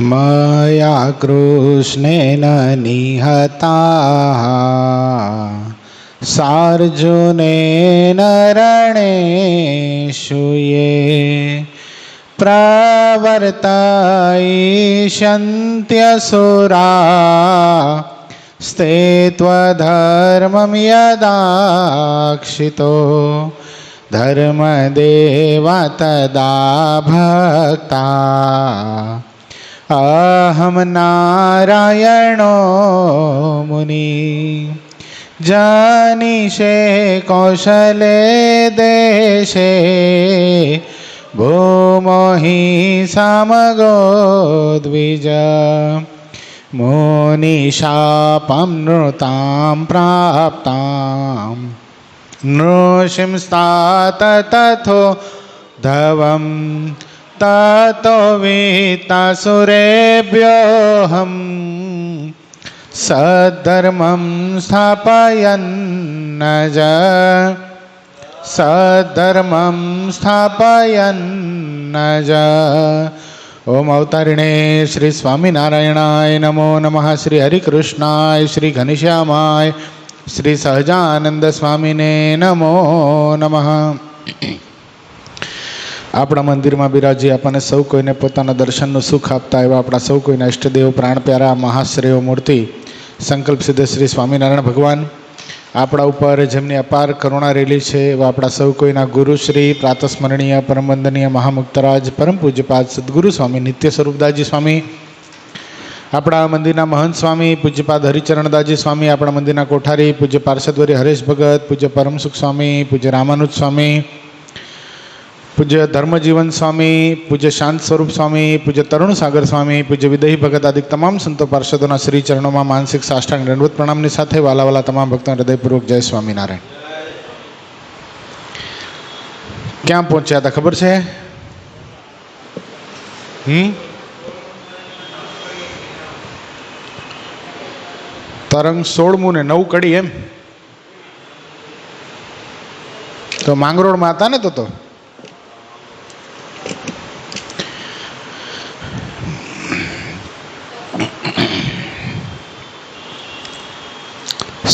मया कृष्णेन निहताः सार्जुनेन रणेषु ये प्रवर्तयिष्यन्त्यसुरा स्ते त्वधर्मं यदाक्षितो धर्मदेव तदा भक्ता अहम नारायणो मुनि जानीषे कौशले देशे भूमो हि समगो द्विज मुनिशापं नृतां प्राप्तां नृसिंस्तात तथो धवम् ततो वीतासुरेभ्योऽहं सद्धर्मं स्थापयन्नज सद्धर्मं स्थापयन्नज। ओम अवतारिणे श्री स्वामीनारायणाय नमो नमः। श्री हरिकृष्णाय श्री घनश्यामाय श्री सहजानंद स्वामीने नमो नमः। આપણા મંદિરમાં બિરાજી આપણને સૌ કોઈને પોતાના દર્શનનું સુખ આપતા એવા આપણા સૌ કોઈના ઇષ્ટદેવ પ્રાણ પ્યારા મહાશ્રેય મૂર્તિ સંકલ્પ સિદ્ધ શ્રી સ્વામિનારાયણ ભગવાન આપણા ઉપર જેમની અપાર કરુણા રેલી છે એવા આપણા સૌ કોઈના ગુરુશ્રી પ્રાતસ્મરણીય પરમવંદનીય મહામુક્તરાજ પરમ પૂજ્યપાદ સદગુરુ સ્વામી નિત્ય સ્વરૂપદાસજી સ્વામી, આપણા મંદિરના મહંત સ્વામી પૂજ્યપાદ હરિચરણદાસજી સ્વામી, આપણા મંદિરના કોઠારી પૂજ્ય પાર્ષદવર્ય હરેશ ભગત, પૂજ્ય પરમસુખ સ્વામી, પૂજ્ય રામાનુજ સ્વામી, પૂજ્ય ધર્મજીવન સ્વામી, પૂજ્ય શાંત સ્વરૂપ સ્વામી, પૂજ્ય તરુણ સાગર સ્વામી, પૂજ્ય વિદેહી ભગત આદિ તમામ સંતો પાર્ષદોના શ્રી ચરણોમાં માનસિક સાષ્ટાંગ દંડવત પ્રણામની સાથે વાલાવાલા તમામ ભક્તોને હૃદયપૂર્વક જય સ્વામિનારાયણ। ક્યાં પહોંચ્યા હતા ખબર છે? તરંગ 16મું ને 9 કડી એમ તો માંગરોળમાં હતા ને તો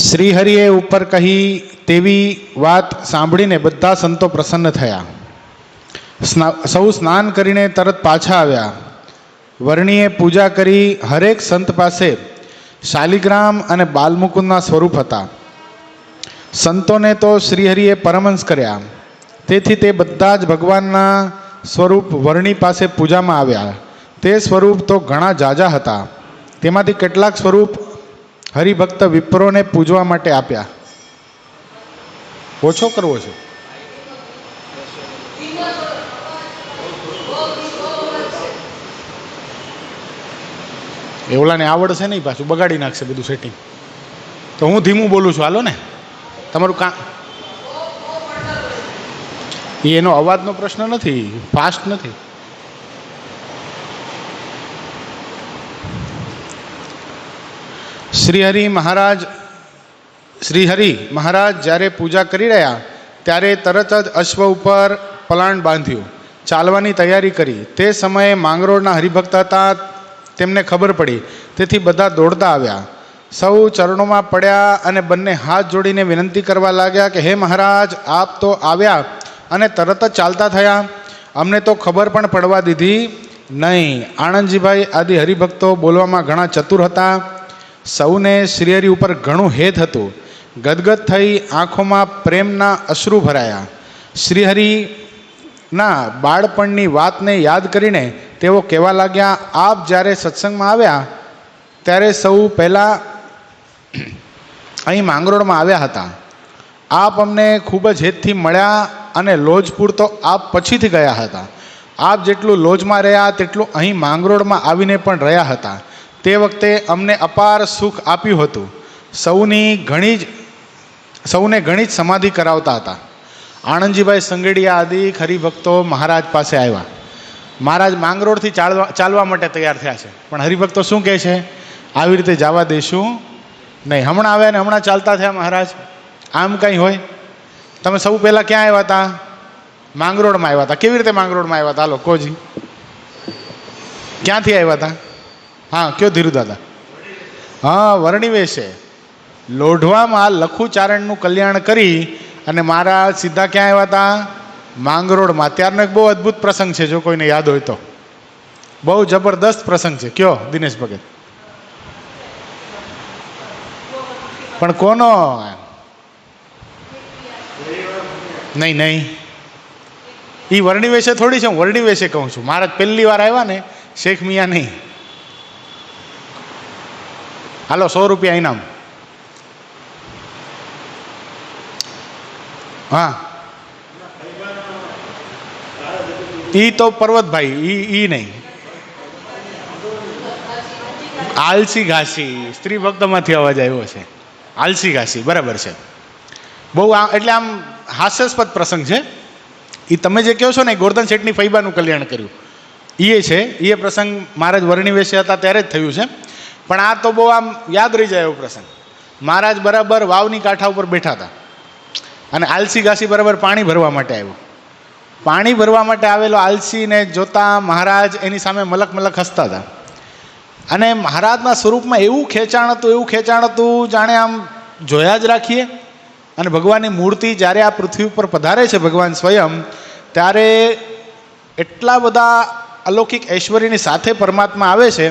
શ્રીહરિએ ઉપર કહી તેવી વાત સાંભળીને બધા સંતો પ્રસન્ન થયા। સૌ સ્નાન કરીને તરત પાછા આવ્યા। વર્ણીએ પૂજા કરી હરેક સંત પાસે શાલિગ્રામ અને બાલમુકુંદના સ્વરૂપ હતા। સંતોને તો શ્રીહરિએ પરમહંસ કર્યા, તેથી તે બધા જ ભગવાનના સ્વરૂપ વર્ણી પાસે પૂજામાં આવ્યા। તે સ્વરૂપ તો ઘણા જાજા હતા, તેમાંથી કેટલાક સ્વરૂપ હરિભક્ત વિપ્રોને પૂજવા માટે આપ્યા। ઓછો કરવો છે? એવલાને આવડશે નહીં, પાછું બગાડી નાખશે બધું સેટિંગ। તો હું ધીમું બોલું છું, હાલો ને તમારું કામ। એનો અવાજનો પ્રશ્ન નથી, ફાસ્ટ નથી। શ્રીહરિ મહારાજ જ્યારે પૂજા કરી રહ્યા ત્યારે તરત જ અશ્વ ઉપર પલાણ બાંધ્યું, ચાલવાની તૈયારી કરી। તે સમયે માંગરોળના હરિભક્ત હતા, તેમને ખબર પડી, તેથી બધા દોડતા આવ્યા। સૌ ચરણોમાં પડ્યા અને બંને હાથ જોડીને વિનંતી કરવા લાગ્યા કે હે મહારાજ, આપ તો આવ્યા અને તરત જ ચાલતા થયા, અમને તો ખબર પણ પડવા દીધી નહીં। આણંદજીભાઈ આદિ હરિભક્તો બોલવામાં ઘણા ચતુર હતા। સૌને શ્રીહરિ ઉપર ઘણું હેત હતું। ગદગદ થઈ આંખોમાં પ્રેમના અશ્રુ ભરાયા। શ્રીહરિના બાળપણની વાતને યાદ કરીને તેઓ કહેવા લાગ્યા, આપ જ્યારે સત્સંગમાં આવ્યા ત્યારે સૌ પહેલાં અહીં માંગરોળમાં આવ્યા હતા। આપ અમને ખૂબ જ હેતથી મળ્યા અને લોજપુર તો આપ પછીથી ગયા હતા। આપ જેટલું લોજમાં રહ્યા તેટલું અહીં માંગરોળમાં આવીને પણ રહ્યા હતા। તે વખતે અમને અપાર સુખ આપ્યું હતું। સૌને ઘણી જ સમાધિ કરાવતા હતા। આણંદજીભાઈ સંગેડિયા આદિ હરિભક્તો મહારાજ પાસે આવ્યા। મહારાજ માંગરોળથી ચાલવા માટે તૈયાર થયા છે, પણ હરિભક્તો શું કહે છે? આવી રીતે જવા દઈશું નહીં। હમણાં આવ્યા ને હમણાં ચાલતા થયા મહારાજ, આમ કંઈ હોય? તમે સૌ પહેલાં ક્યાં આવ્યા હતા? માંગરોળમાં આવ્યા હતા। કેવી રીતે માંગરોળમાં આવ્યા હતા? હાલો કોજી, ક્યાંથી આવ્યા હતા? હા કયો ધીરુ દાદા? હા, વર્ણિ વેશે લોઢવામાં લખુચારણનું કલ્યાણ કરી અને મારા સીધા ક્યાં આવ્યા હતા? માંગરોળમાં. ત્યારનો એક બહુ અદ્ભુત પ્રસંગ છે, જો કોઈને યાદ હોય તો. બહુ જબરદસ્ત પ્રસંગ છે. કયો દિનેશ ભગત? પણ કોનો? નહીં નહીં, એ વર્ણિ વેશે થોડી છે. હું વર્ણિ વેશે કહું છું. મહારાજ પહેલી વાર આવ્યા ને, શેખ મિયા નહીં. હાલો 100 રૂપિયા ઇનામ. હા, ઈ તો પર્વતભાઈ, ઈ નહીં. આલસી ઘાસી, સ્ત્રી ભક્તમાંથી અવાજ આવ્યો છે. આલસી ઘાસી, બરાબર છે. બહુ એટલે આમ હાસ્યાસ્પદ પ્રસંગ છે. એ તમે જે કહો છો ને, ગોરધન શેઠની ફૈબાનું કલ્યાણ કર્યું એ છે. એ પ્રસંગ મહારાજ વર્ણિ વેશે હતા ત્યારે જ થયું છે. પણ આ તો બહુ આમ યાદ રહી જાય એવો પ્રસંગ. મહારાજ બરાબર વાવની કાંઠા ઉપર બેઠા હતા અને આલસી ઘાસી બરાબર પાણી ભરવા માટે આવ્યો. પાણી ભરવા માટે આવેલો આલસીને જોતા મહારાજ એની સામે મલક મલક હસતા હતા. અને મહારાજના સ્વરૂપમાં એવું ખેંચાણ હતું, જાણે આમ જોયા જ રાખીએ. અને ભગવાનની મૂર્તિ જ્યારે આ પૃથ્વી ઉપર પધારે છે, ભગવાન સ્વયં, ત્યારે એટલા બધા અલૌકિક ઐશ્વર્યની સાથે પરમાત્મા આવે છે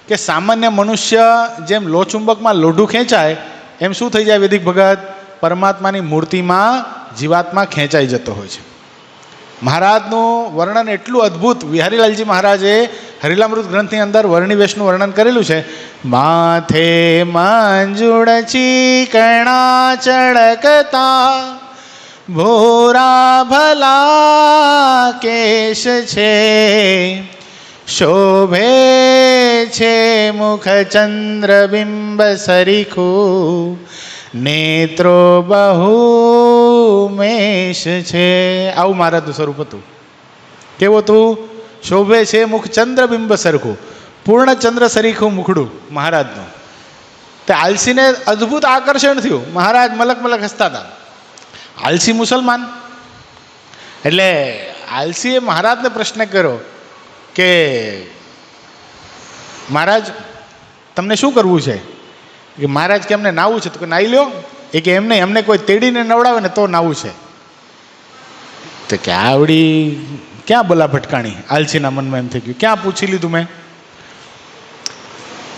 કે સામાન્ય મનુષ્ય જેમ લોચુંબકમાં લોઢું ખેંચાય એમ શું થઈ જાય વૈદિક ભગત? પરમાત્માની મૂર્તિમાં જીવાત્મા ખેંચાઈ જતો હોય છે. મહારાજનું વર્ણન એટલું અદ્ભુત વિહારીલાલજી મહારાજે હરિલામૃત ગ્રંથની અંદર વર્ણિ વેશનું વર્ણન કરેલું છે. માથે માંજુળ ચીકણા ચળકતા ભોરા ભલા કેશ છે, શોભે છે મુખ ચંદ્રબિંબ સરીખું, નેત્રો બહુ મેષ છે. આવું મહારાજનું સ્વરૂપ હતું. કેવું હતું? શોભે છે મુખ ચંદ્રબિંબ સરખું, પૂર્ણ ચંદ્ર સરીખું મુખડું મહારાજનું. તે આલસીને અદ્ભુત આકર્ષણ થયું. મહારાજ મલક મલક હસતા હતા. આલસી મુસલમાન. એટલે આલસીએ મહારાજને પ્રશ્ન કર્યો કે મહારાજ તમને શું કરવું છે? કે મહારાજ કે અમને નાવું છે. તો કે નાહી લ્યો. એ કે એમ નહીં, અમને કોઈ તેડીને નવડાવે ને તો નાવું છે. તો કે આવડી ક્યાં બોલા ભટકાણી? આલસીના મનમાં એમ થઈ ગયું, ક્યાં પૂછી લીધું મેં?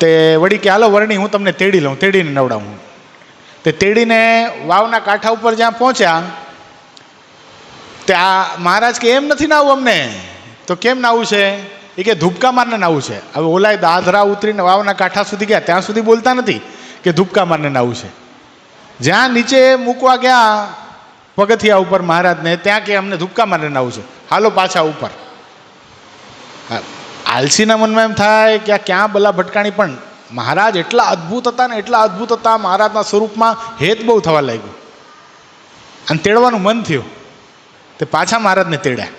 તે વળી કે હાલો વર્ણિ, હું તમને તેડી લઉં, તેડીને નવડાવું. તે તેડીને વાવના કાંઠા ઉપર જ્યાં પહોંચ્યા, ત્યાં મહારાજ કે એમ નથી નાવું અમને. તો કેમ નાવું છે? એ કે ધૂપકા મારને નાવું છે. હવે ઓલાય દાદરા ઉતરીને વાવના કાંઠા સુધી ગયા, ત્યાં સુધી બોલતા નથી કે ધૂપકા મારને નાવું છે. જ્યાં નીચે મૂકવા ગયા પગથિયા ઉપર મહારાજને, ત્યાં કે અમને ધૂપકા મારને નાવું છે, હાલો પાછા ઉપર. આલસીના મનમાં એમ થાય કે આ ક્યાં બલા ભટકાણી. પણ મહારાજ એટલા અદ્ભુત હતા ને, એટલા અદ્ભુત હતા. મહારાજના સ્વરૂપમાં હેત બહુ થવા લાગ્યું અને તેડવાનું મન થયું. તે પાછા મહારાજને તેડ્યા.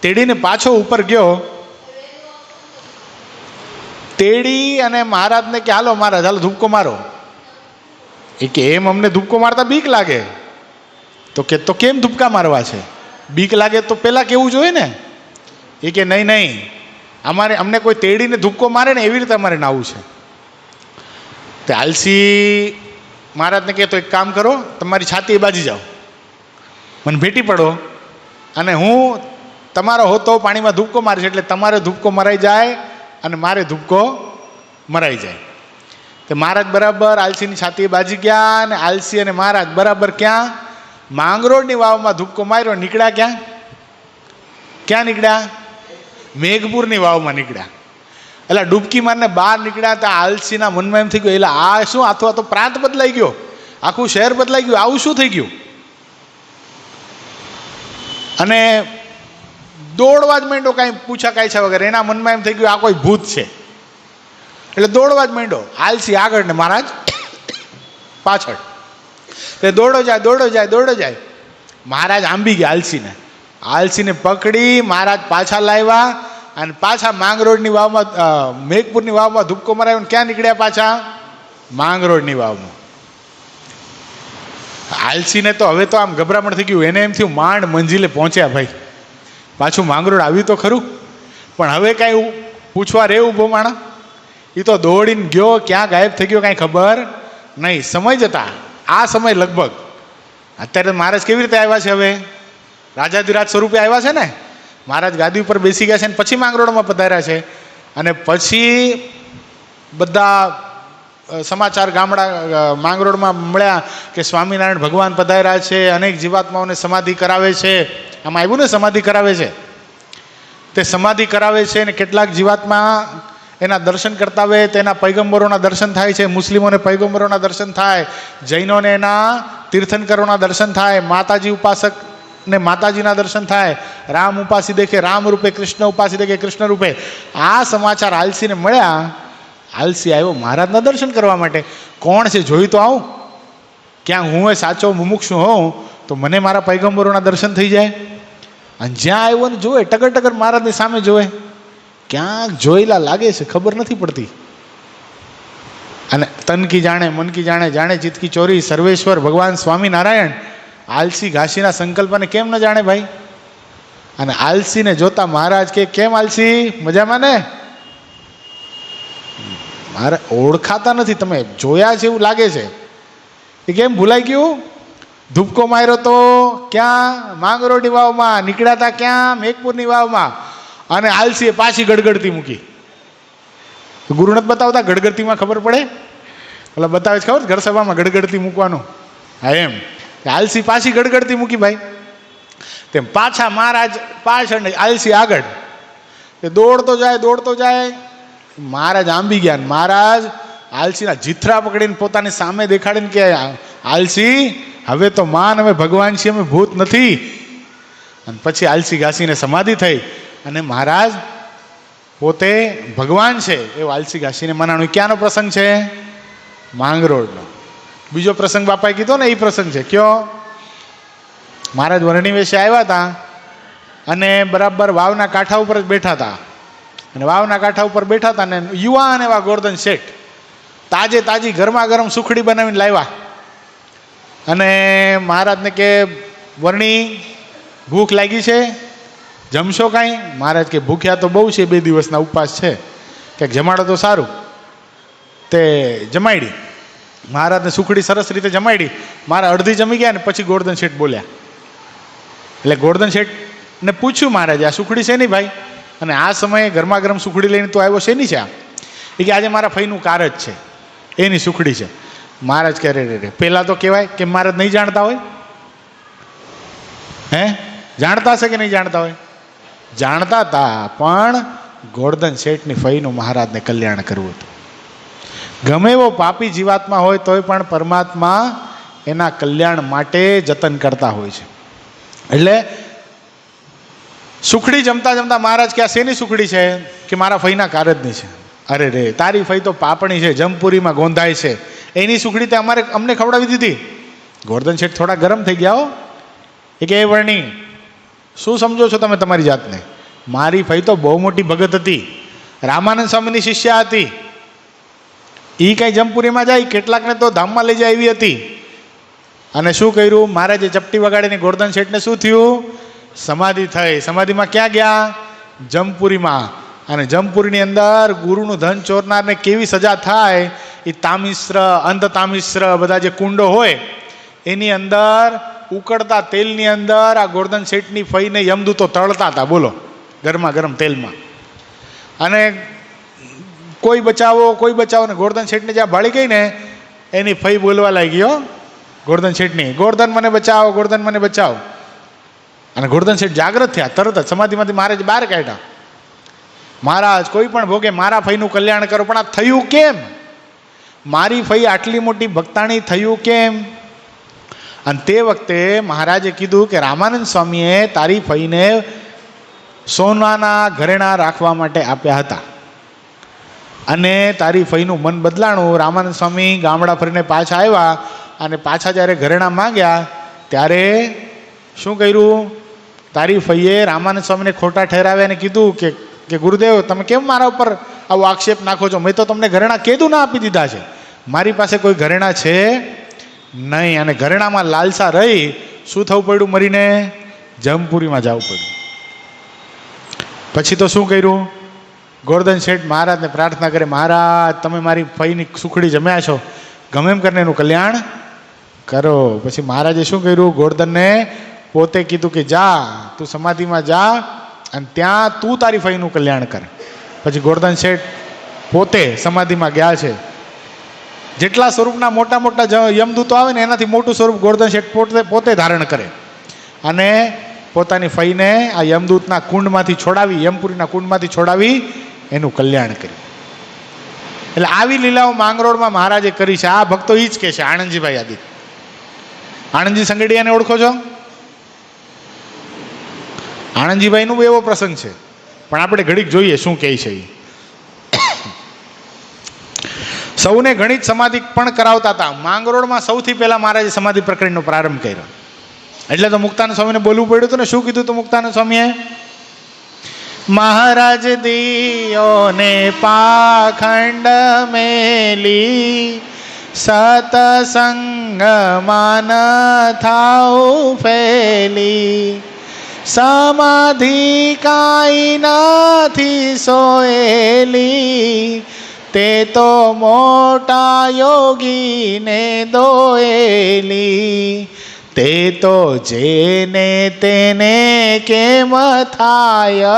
તેડીને પાછો ઉપર ગયો. તેડી અને મહારાજને કે હાલો મહારાજ, હાલો ધૂપકો મારો. એ કે એમ અમને ધૂપકો મારતા બીક લાગે. તો કે તો કેમ ધૂપકા મારવા છે? બીક લાગે તો પેલા કેવું જોઈએ ને. એ કે નહીં નહીં, અમને કોઈ તેડીને ધૂપકો મારે ને એવી રીતે અમારે નાવું છે. તે આલસી મહારાજને કહે તો એક કામ કરો, તમારી છાતી બાજી જાઓ, મને ભેટી પડો, અને હું તમારો હોતો પાણીમાં ધૂપકો મારીશ, એટલે તમારે ધૂપકો મરાઈ જાય અને મારે ધૂપકો મરાઈ જાય. તે મહારાજ બરાબર આલસીની છાતી બાજી ગયા. અને આલસી અને મહારાજ બરાબર ક્યાં? માંગરોળની વાવમાં ધૂપકો માર્યો. નીકળ્યા ક્યાં? ક્યાં નીકળ્યા? મેઘપુરની વાવમાં નીકળ્યા. એટલે ડૂબકી મારને બહાર નીકળ્યા. ત્યાં આલસીના મનમાં એમ થઈ ગયું, એટલે આ શું? આ તો પ્રાંત બદલાઈ ગયો, આખું શહેર બદલાઈ ગયું, આવું શું થઈ ગયું? અને દોડવા જ માંડ્યો, કાંઈ પૂછા કાંઈ વગર. એના મનમાં એમ થઈ ગયું આ કોઈ ભૂત છે, એટલે દોડવા જ માંડ્યો. આલસી આગળ ને મહારાજ પાછળ. તે દોડો જાય. મહારાજ આંબી ગયા આલસીને. આલસીને પકડી મહારાજ પાછા લાવ્યા અને પાછા માંગરોળની વાવમાં, મેઘપુરની વાવમાં ધૂપકો મરાવ્યો. ક્યાં નીકળ્યા પાછા? માંગરોળની વાવમાં. આલસીને તો હવે તો આમ ગભરામણ થઈ ગયું. એને એમ થયું માંડ મંજિલે પહોંચ્યા ભાઈ, પાછું માંગરોળ આવ્યું તો ખરું, પણ હવે કાંઈ પૂછવા રહેવું બહુ માણા. એ તો દોડીને ગયો, ક્યાં ગાયબ થઈ ગયો કાંઈ ખબર નહીં. સમય જતા આ સમય લગભગ અત્યારે મહારાજ કેવી રીતે આવ્યા છે? હવે રાજાધિરાજ સ્વરૂપે આવ્યા છે ને. મહારાજ ગાદી ઉપર બેસી ગયા છે ને પછી માંગરોળમાં પધાર્યા છે. અને પછી બધા સમાચાર ગામડા માંગરોળમાં મળ્યા કે સ્વામિનારાયણ ભગવાન પધાર્યા છે, અનેક જીવાત્માઓને સમાધિ કરાવે છે. આમાં આવ્યું ને સમાધિ કરાવે છે, તે સમાધિ કરાવે છે ને કેટલાક જીવાત્મા એના દર્શન કરતા હોય, તેના પૈગંબરોના દર્શન થાય છે, મુસ્લિમોને પૈગંબરોના દર્શન થાય, જૈનોને એના તીર્થંકરોના દર્શન થાય, માતાજી ઉપાસક ને માતાજીના દર્શન થાય, રામ ઉપાસી દેખે રામ રૂપે, કૃષ્ણ ઉપાસી દેખે કૃષ્ણ રૂપે. આ સમાચાર આલસીને મળ્યા. આલસી આવ્યો મહારાજના દર્શન કરવા માટે. કોણ છે જોઈ તો આવું, ક્યાં હું સાચો મુમુક્ષુ હોઉં તો મને મારા પૈગંબરોના દર્શન થઈ જાય. અને જ્યાં આવ્યો ને જોવે ટગર ટગર મહારાજની સામે જોવે, ક્યાંક જોયેલા લાગે છે, ખબર નથી પડતી. અને તન કી જાણે મન કી જાણે, જાણે ચિત્ત કી ચોરી, સર્વેશ્વર ભગવાન સ્વામિનારાયણ આલસી ઘાસીના સંકલ્પને કેમ ન જાણે ભાઈ? અને આલસીને જોતા મહારાજ કે કેમ આલસી, મજામાં ને? મારે ઓળખાતા નથી, તમે જોયા છે એવું લાગે છે. એ કેમ ભૂલાઈ ગયું? ધૂપકો માર્યો તો ક્યાં? માંગરોળની વાવમાં. નીકળ્યા હતા ક્યાં? મેઘપુરની વાવમાં. અને આલસીએ પાછી ગડગડતી મૂકી. ગુરુ નથી બતાવતા ગડગડતીમાં ખબર પડે? એટલે બતાવે છે ખબર ઘર સભામાં ગડગડતી મૂકવાનું. હા એમ આલસી પાછી ગડગડતી મૂકી ભાઈ. તેમ પાછા મહારાજ પાછળ ને આલસી આગળ. એ દોડતો જાય દોડતો જાય. મહારાજ આંબી ગયા. મહારાજ આલસીના જીથરા પકડીને પોતાની સામે દેખાડીને કે આલસી હવે તો માન, હવે ભગવાન છીએ, અમે ભૂત નથી. અને પછી આલસી ઘાસીને સમાધિ થઈ અને મહારાજ પોતે ભગવાન છે એવું આલસી ઘાસીને મનાણું. ક્યાંનો પ્રસંગ છે? માંગરોળનો. બીજો પ્રસંગ બાપાએ કીધો ને, એ પ્રસંગ છે કયો? મહારાજ વરણી વેશે આવ્યા હતા અને બરાબર વાવના કાંઠા ઉપર જ બેઠા હતા. અને વાવના કાંઠા ઉપર બેઠા હતા ને યુવાન એવા ગોરધન શેઠ તાજે તાજી ગરમા ગરમ સુખડી બનાવીને લાવ્યા. અને મહારાજને કે વરણી ભૂખ લાગી છે, જમશો કાંઈ? મહારાજ કે ભૂખ્યા તો બહુ છે, 2 દિવસના ઉપવાસ છે, કંઈક જમાડો તો સારું. તે જમાડી. મહારાજને સુખડી સરસ રીતે જમાડી. મારા અડધી જમી ગયા ને પછી ગોરધન શેઠ બોલ્યા. એટલે ગોરધન શેઠને પૂછ્યું મહારાજે, આ સુખડી છે નહીં ભાઈ? અને આ સમયે ગરમા ગરમ સુખડી લઈને તું આવ્યો છે ની છે આ? એ કે આજે મારા ફઈનું કારજ છે, એની સુખડી છે. મહારાજ કહે રે પહેલાં તો કહેવાય કે મહારાજ નહીં જાણતા હોય? હે જાણતા હશે કે નહીં જાણતા હોય? જાણતા હતા, પણ ગોરધન શેઠની ફઈનું મહારાજને કલ્યાણ કરવું હતું. ગમે એવો પાપી જીવાત્મા હોય તોય પણ પરમાત્મા એના કલ્યાણ માટે જતન કરતા હોય છે. એટલે સુખડી જમતા જમતા મહારાજ કે આ શેની સુખડી છે? કે મારા ફઈના કારજની છે. અરે રે તારી ફઈ તો પાપણી છે, જમપુરીમાં ગોંધાય છે, એની સુખડી તે અમને ખવડાવી દીધી. ગોરધન શેઠ થોડા ગરમ થઈ ગયા હો. એ કે વર્ણી શું સમજો છો તમે તમારી જાતને? મારી ફઈ તો બહુ મોટી ભગત હતી, રામાનંદ સ્વામીની શિષ્યા હતી. એ કાંઈ જમપુરીમાં જાય, કેટલાકને તો ધામમાં લઈ જાય એવી હતી. અને શું કર્યું? મહારાજે ચપટી વગાડીને ગોરધન શેઠને શું થયું? સમાધિ થઈ. સમાધિમાં ક્યાં ગયા? જમપુરીમાં. અને જમપુરીની અંદર ગુરુનું ધન ચોરનારને કેવી સજા થાય એ તામિશ્ર, અંધ તામિશ્ર બધા જે કુંડો હોય એની અંદર ઉકળતા તેલની અંદર આ ગોરધન શેઠની ફઈને યમદૂતો તળતા હતા. બોલો, ગરમા ગરમ તેલમાં. અને કોઈ બચાવો ને ગોરધન શેઠને જ્યાં ભાળી ગઈ ને એની ફઈ બોલવા લાગી ગયો ગોરધન શેઠની, ગોરધન મને બચાવો, ગોરધન મને બચાવો. અને ગોરધન શેઠ જાગૃત થયા, તરત જ સમાધિમાંથી મહારાજ બહાર કાઢ્યા. મહારાજ કોઈ પણ ભોગે મારા ફઈનું કલ્યાણ કરો, પણ આ થયું કેમ? મારી ફઈ આટલી મોટી ભક્તાણી થયું કેમ? અને તે વખતે મહારાજે કીધું કે રામાનંદ સ્વામીએ તારી ફઈને સોનાના ઘરેણા રાખવા માટે આપ્યા હતા અને તારી ફઈનું મન બદલાણું. રામાનંદ સ્વામી ગામડા ફરીને પાછા આવ્યા અને પાછા જ્યારે ઘરેણા માંગ્યા ત્યારે શું કર્યું? તારી ફઈએ રામાનંદ સ્વામીને ખોટા ઠેરાવ્યા અને કીધું કે ગુરુદેવ તમે કેમ મારા ઉપર આવો આક્ષેપ નાખો છો? મેં તો તમને ઘરેણા કેદું ના આપી દીધા છે, મારી પાસે કોઈ ઘરેણા છે નહીં. અને ઘરેણામાં લાલસા રહી શું થવું પડ્યું? મરીને જમપુરીમાં જવું પડ્યું. પછી તો શું કર્યું? ગોરધન શેઠ મહારાજને પ્રાર્થના કરે, મહારાજ તમે મારી ફઈની સુખડી જમ્યા છો, ગમે એમ કરીને એનું કલ્યાણ કરો. પછી મહારાજે શું કર્યું? ગોરધનને પોતે કીધું કે જા તું સમાધિમાં જા અને ત્યાં તું તારી ફઈનું કલ્યાણ કર. પછી ગોરધન શેઠ પોતે સમાધિમાં ગયા છે. જેટલા સ્વરૂપના મોટા મોટા યમદૂતો આવે ને એનાથી મોટું સ્વરૂપ ગોરધન શેઠ પોતે ધારણ કરે અને પોતાની ફઈને આ યમદૂતના કુંડમાંથી છોડાવી, યમપુરીના કુંડમાંથી છોડાવી એનું કલ્યાણ કર્યું. એટલે આવી લીલાઓ માંગરોળમાં મહારાજે કરી છે. આ ભક્તો એ જ કહે છે. આણંદજીભાઈ આદિ, આણંદજી સંગડિયાને ઓળખો છો? આણંદજીભાઈનો બી એવો પ્રસંગ છે, પણ આપણે ઘડીક જોઈએ શું કહે છે. સૌને ઘણી જ સમાધિ પણ કરાવતા હતા. માંગરોળમાં સૌથી પહેલા મહારાજે સમાધિ પ્રકરણનો પ્રારંભ કર્યો. એટલે તો મુક્તાનંદ સ્વામીને બોલવું પડ્યું હતું ને. શું કીધું હતું મુક્તાનંદ સ્વામીએ? મહારાજ દિયોને પાખંડ મેલી, સતસંગ માન થાઉ ફેલી, સમાધિ કાઈ નથી સોએલી, તે તો મોટા યોગીને દોએલી, તે તો જેને તેને કેમ થાય,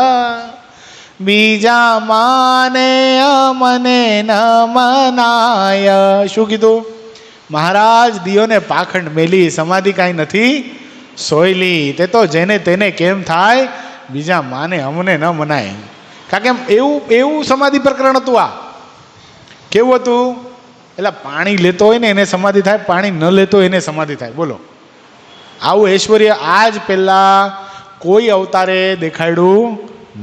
બીજા માને અમને ન મનાય. શું કીધું? મહારાજ દિયોને પાખંડ મેલી, સમાધિ કાંઈ નથી સોયલી, તે તો જેને તેને કેમ થાય, બીજા માને અમને ન મનાય. કારણ કે એવું સમાધિ પ્રકરણ હતું. આ કેવું હતું? એટલે પાણી લેતો હોય ને એને સમાધિ થાય, પાણી ન લેતો એને સમાધિ થાય. બોલો, આવું ઐશ્વર્ય આજ પહેલા કોઈ અવતારે દેખાડ્યું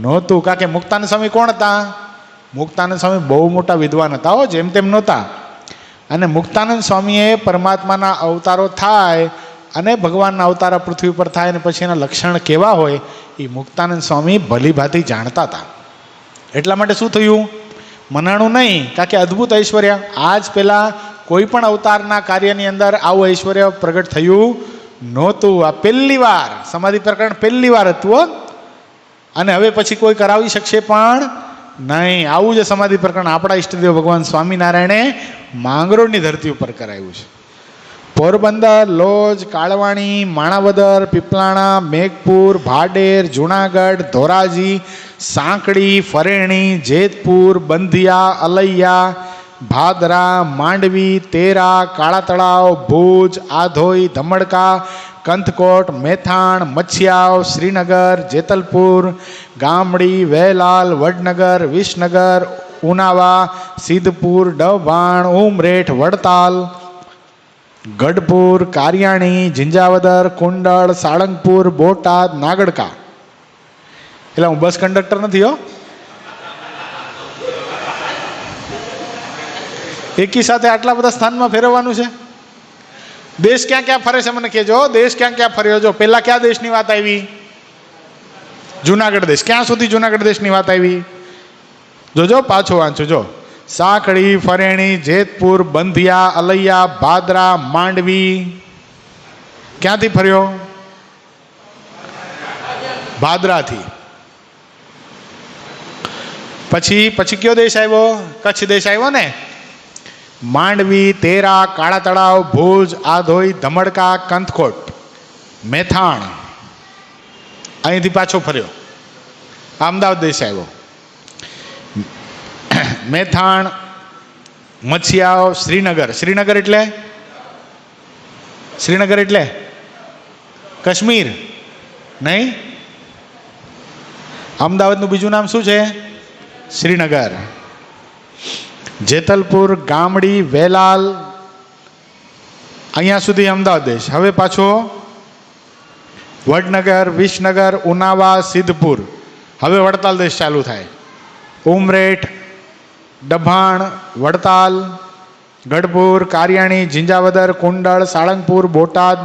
નહોતું. કારણ કે મુક્તાનંદ સ્વામી કોણ હતા? મુક્તાનંદ સ્વામી બહુ મોટા વિદ્વાન હતા હો, જેમ તેમ નહોતા. અને મુક્તાનંદ સ્વામીએ પરમાત્માના અવતારો થાય અને ભગવાનના અવતાર પૃથ્વી પર થાય અને પછી એના લક્ષણ કેવા હોય એ મુક્તાનંદ સ્વામી ભલીભાંતિ જાણતા હતા. એટલા માટે શું થયું? મનાણું નહીં. કારણ કે અદ્ભુત ઐશ્વર્ય આજ પહેલાં કોઈ પણ અવતારના કાર્યની અંદર આવું ઐશ્વર્ય પ્રગટ થયું નહોતું. આ પહેલી વાર સમાધિ પ્રકરણ પહેલી વાર હતું. અને હવે પછી કોઈ કરાવી શકશે પણ નહીં. આવું જ સમાધિ પ્રકરણ આપણા ઈષ્ટદેવ ભગવાન સ્વામિનારાયણે માંગરોળની ધરતી ઉપર કરાવ્યું છે. પોરબંદર, લોજ, કાળવાણી, માણાવદર, પીપલાણા, મેઘપુર, ભાડેર, જુનાગઢ, ધોરાજી, સાંકડી, ફરેણી, જેતપુર, બંધિયા, અલૈયા, ભાદરા, માંડવી, તેરા, કાળા તળાવ, ભુજ, આધોઈ, ધમડકા, કંથકોટ, મેથાણ, મચ્છિયાવ, શ્રીનગર, જેતલપુર, ગામડી, વેલાલ, વડનગર, વિસનગર, ઉનાવા, સિદ્ધપુર, ડભાણ, ઉમરેઠ, વડતાલ, ગઢપુર, કારિયાણી, ઝિંજાવદર, કુંડળ, સાળંગપુર, બોટાદ, નાગડકા. એટલે હું બસ કંડક્ટર નથી હો. એકી સાથે આટલા બધા સ્થાનમાં ફેરવવાનું છે. દેશ ક્યાં ક્યાં ફરે છે મને કહેજો. દેશ ક્યાં ક્યાં ફર્યો? જો પહેલા કયા દેશની વાત આવી? જુનાગઢ દેશ. ક્યાં સુધી જુનાગઢ દેશની વાત આવી? જોજો, પાછો વાંચો. જો, સાંકળી, ફરેણી, જેતપુર, બંધિયા, અલૈયા, ભાદરા, માંડવી. ક્યાંથી ફર્યો? ભાદરાથી. પછી કયો દેશ આવ્યો? કચ્છ દેશ આવ્યો ને. માંડવી, તેરા, કાળા તળાવ, ભુજ, આધોઈ, ધમડકા, કંથકોટ, મેથાણ. અહીંથી પાછો ફર્યો, અમદાવાદ દેશ આવ્યો. મેથાણ, મચ્છિયાવ, શ્રીનગર. શ્રીનગર એટલે કાશ્મીર નહીં. અમદાવાદનું બીજું નામ શું છે? શ્રીનગર. જેતલપુર, ગામડી, વેલાલ, અહીંયા સુધી અમદાવાદ દેશ. હવે પાછો વડનગર, વિસનગર, ઉનાવા, સિદ્ધપુર. હવે વડતાલ દેશ ચાલુ થાય. ઉમરેઠ, ડભાણ, વડતાલ, ગઢપુર, કારિયાણી, ઝિંજાવદર, કુંડળ, સાળંગપુર, બોટાદ,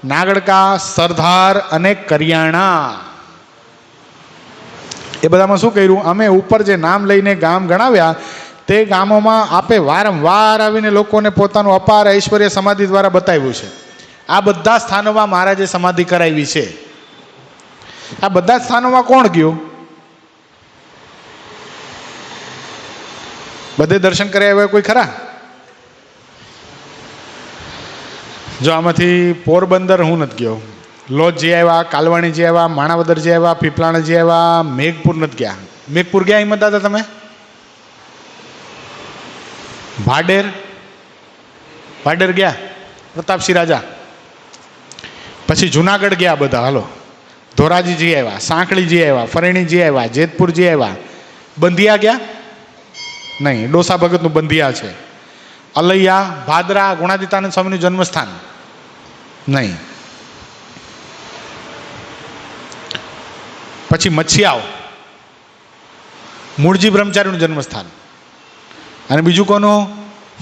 નાગડકા, સરદાર અને કરિયાણા. એ બધામાં શું કર્યું? અમે ઉપર જે નામ લઈને ગામ ગણાવ્યા તે ગામોમાં આપે વારંવાર આવીને લોકોને પોતાનું અપાર ઐશ્વર્ય સમાધિ દ્વારા બતાવ્યું છે. આ બધા સ્થાનોમાં મહારાજે સમાધિ કરાવી છે. આ બધા સ્થાનોમાં કોણ ગયું? બધે દર્શન કર્યા એવા કોઈ ખરા? જો આમાંથી પોરબંદર હું નથી ગયો, લોજ જે આવ્યા, કાલવાણી જે આવ્યા, માણાવદર જે આવ્યા, પીપલાણા જે આવ્યા, મેઘપુર નથી ગયા. મેઘપુર ગયા હિંમત દાદા તમે? ભાડેર ગયા, પ્રતાપસિંહ રાજા. પછી જુનાગઢ ગયા બધા, હાલો. ધોરાજીજી આવ્યા, સાંકળીજી આવ્યા, ફરેણીજી આવ્યા, જેતપુરજી આવ્યા. બંધિયા ગયા નહીં, ડોસા ભગતનું બંધિયા છે. અલૈયા, ભાદરા, ગુણાદિતાનંદ સ્વામીનું જન્મસ્થાન નહીં. પછી મચ્છિયાઓ, મૂળજી બ્રહ્મચારીનું જન્મસ્થાન. અને બીજું કોનું?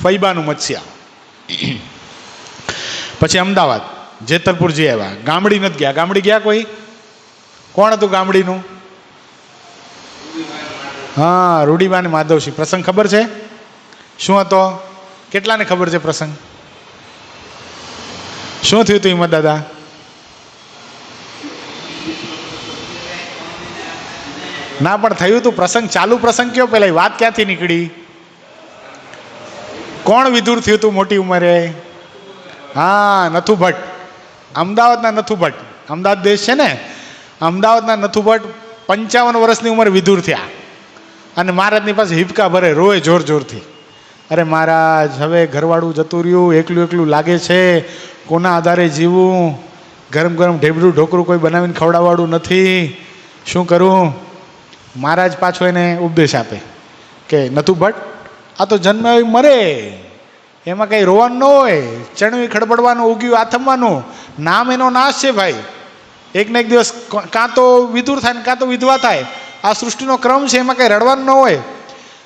ફૈબાનું મચ્છિયા. પછી અમદાવાદ, જેતલપુરજી આવ્યા. ગામડી નથી ગયા. ગામડી ગયા કોઈ? કોણ હતું ગામડીનું? હા, રૂડીબા ને માધવસિંહ. પ્રસંગ ખબર છે શું હતો? કેટલાને ખબર છે પ્રસંગ? શું થયું હતું હિંમત દાદા? ના, પણ થયું હતું પ્રસંગ. ચાલુ પ્રસંગ કયો પેલા? વાત ક્યાંથી નીકળી? કોણ વિધુર થયું હતું મોટી ઉંમરે? હા, નથુ ભટ્ટ. અમદાવાદના નથુ ભટ્ટ. અમદાવાદ દેશ છે ને, અમદાવાદના નથુ ભટ્ટ 55 વર્ષની ઉંમરે વિધુર થયા. અને મહારાજની પાસે હિપકા ભરે, રોય જોર જોરથી. અરે મહારાજ, હવે ઘરવાળું જતું રહ્યું, એકલું એકલું લાગે છે, કોના આધારે જીવવું, ગરમ ગરમ ઢેબરું ઢોકરું કોઈ બનાવીને ખવડાવવાળું નથી, શું કરું? મહારાજ પાછો એને ઉપદેશ આપે કે નથુ ભટ્ટ, આ તો જન્મ મરે, એમાં કંઈ રોવાનું ન હોય, ચણવી ખડબડવાનું, ઉગ્યું આથમવાનું, નામ એનો નાશ છે ભાઈ. એક ને એક દિવસ કાં તો વિધુર થાય ને કાં તો વિધવા થાય. આ સૃષ્ટિનો ક્રમ છે, એમાં કંઈ રડવાનું ન હોય.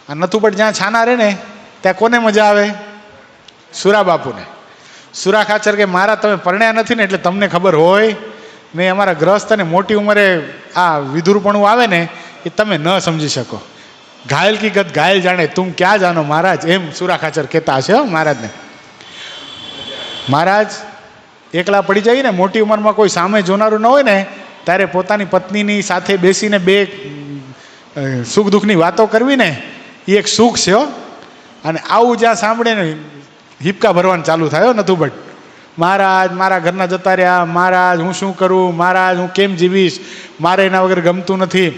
આ નથુ ભટ્ટ જ્યાં છાના રહે ને ત્યાં કોને મજા આવે? સુરા બાપુને. સુરા ખાચર કે મહારાજ તમે પરણ્યા નથી ને એટલે તમને ખબર હોય ને, અમારા ગ્રસ્ત અને મોટી ઉંમરે આ વિધુરપણું આવે ને એ તમે ન સમજી શકો. ઘાયલ કી ગત ઘાયલ જાણે, તું ક્યાં જાનો મહારાજ, એમ સુરા ખાચર કહેતા હશે મહારાજને. મહારાજ એકલા પડી જાય ને, મોટી ઉંમરમાં કોઈ સામે જોનારું ન હોય ને, ત્યારે પોતાની પત્નીની સાથે બેસીને બે સુખ દુઃખની વાતો કરવી ને, એ એક સુખ છે. અને આવું જ્યાં સાંભળે ને હિપકા ભરવાનું ચાલુ થાય. નથુ ભટ્ટ, મહારાજ મારા ઘરના જતા રહ્યા, મહારાજ હું શું કરું, મહારાજ હું કેમ જીવીશ, મારે એના વગર ગમતું નથી.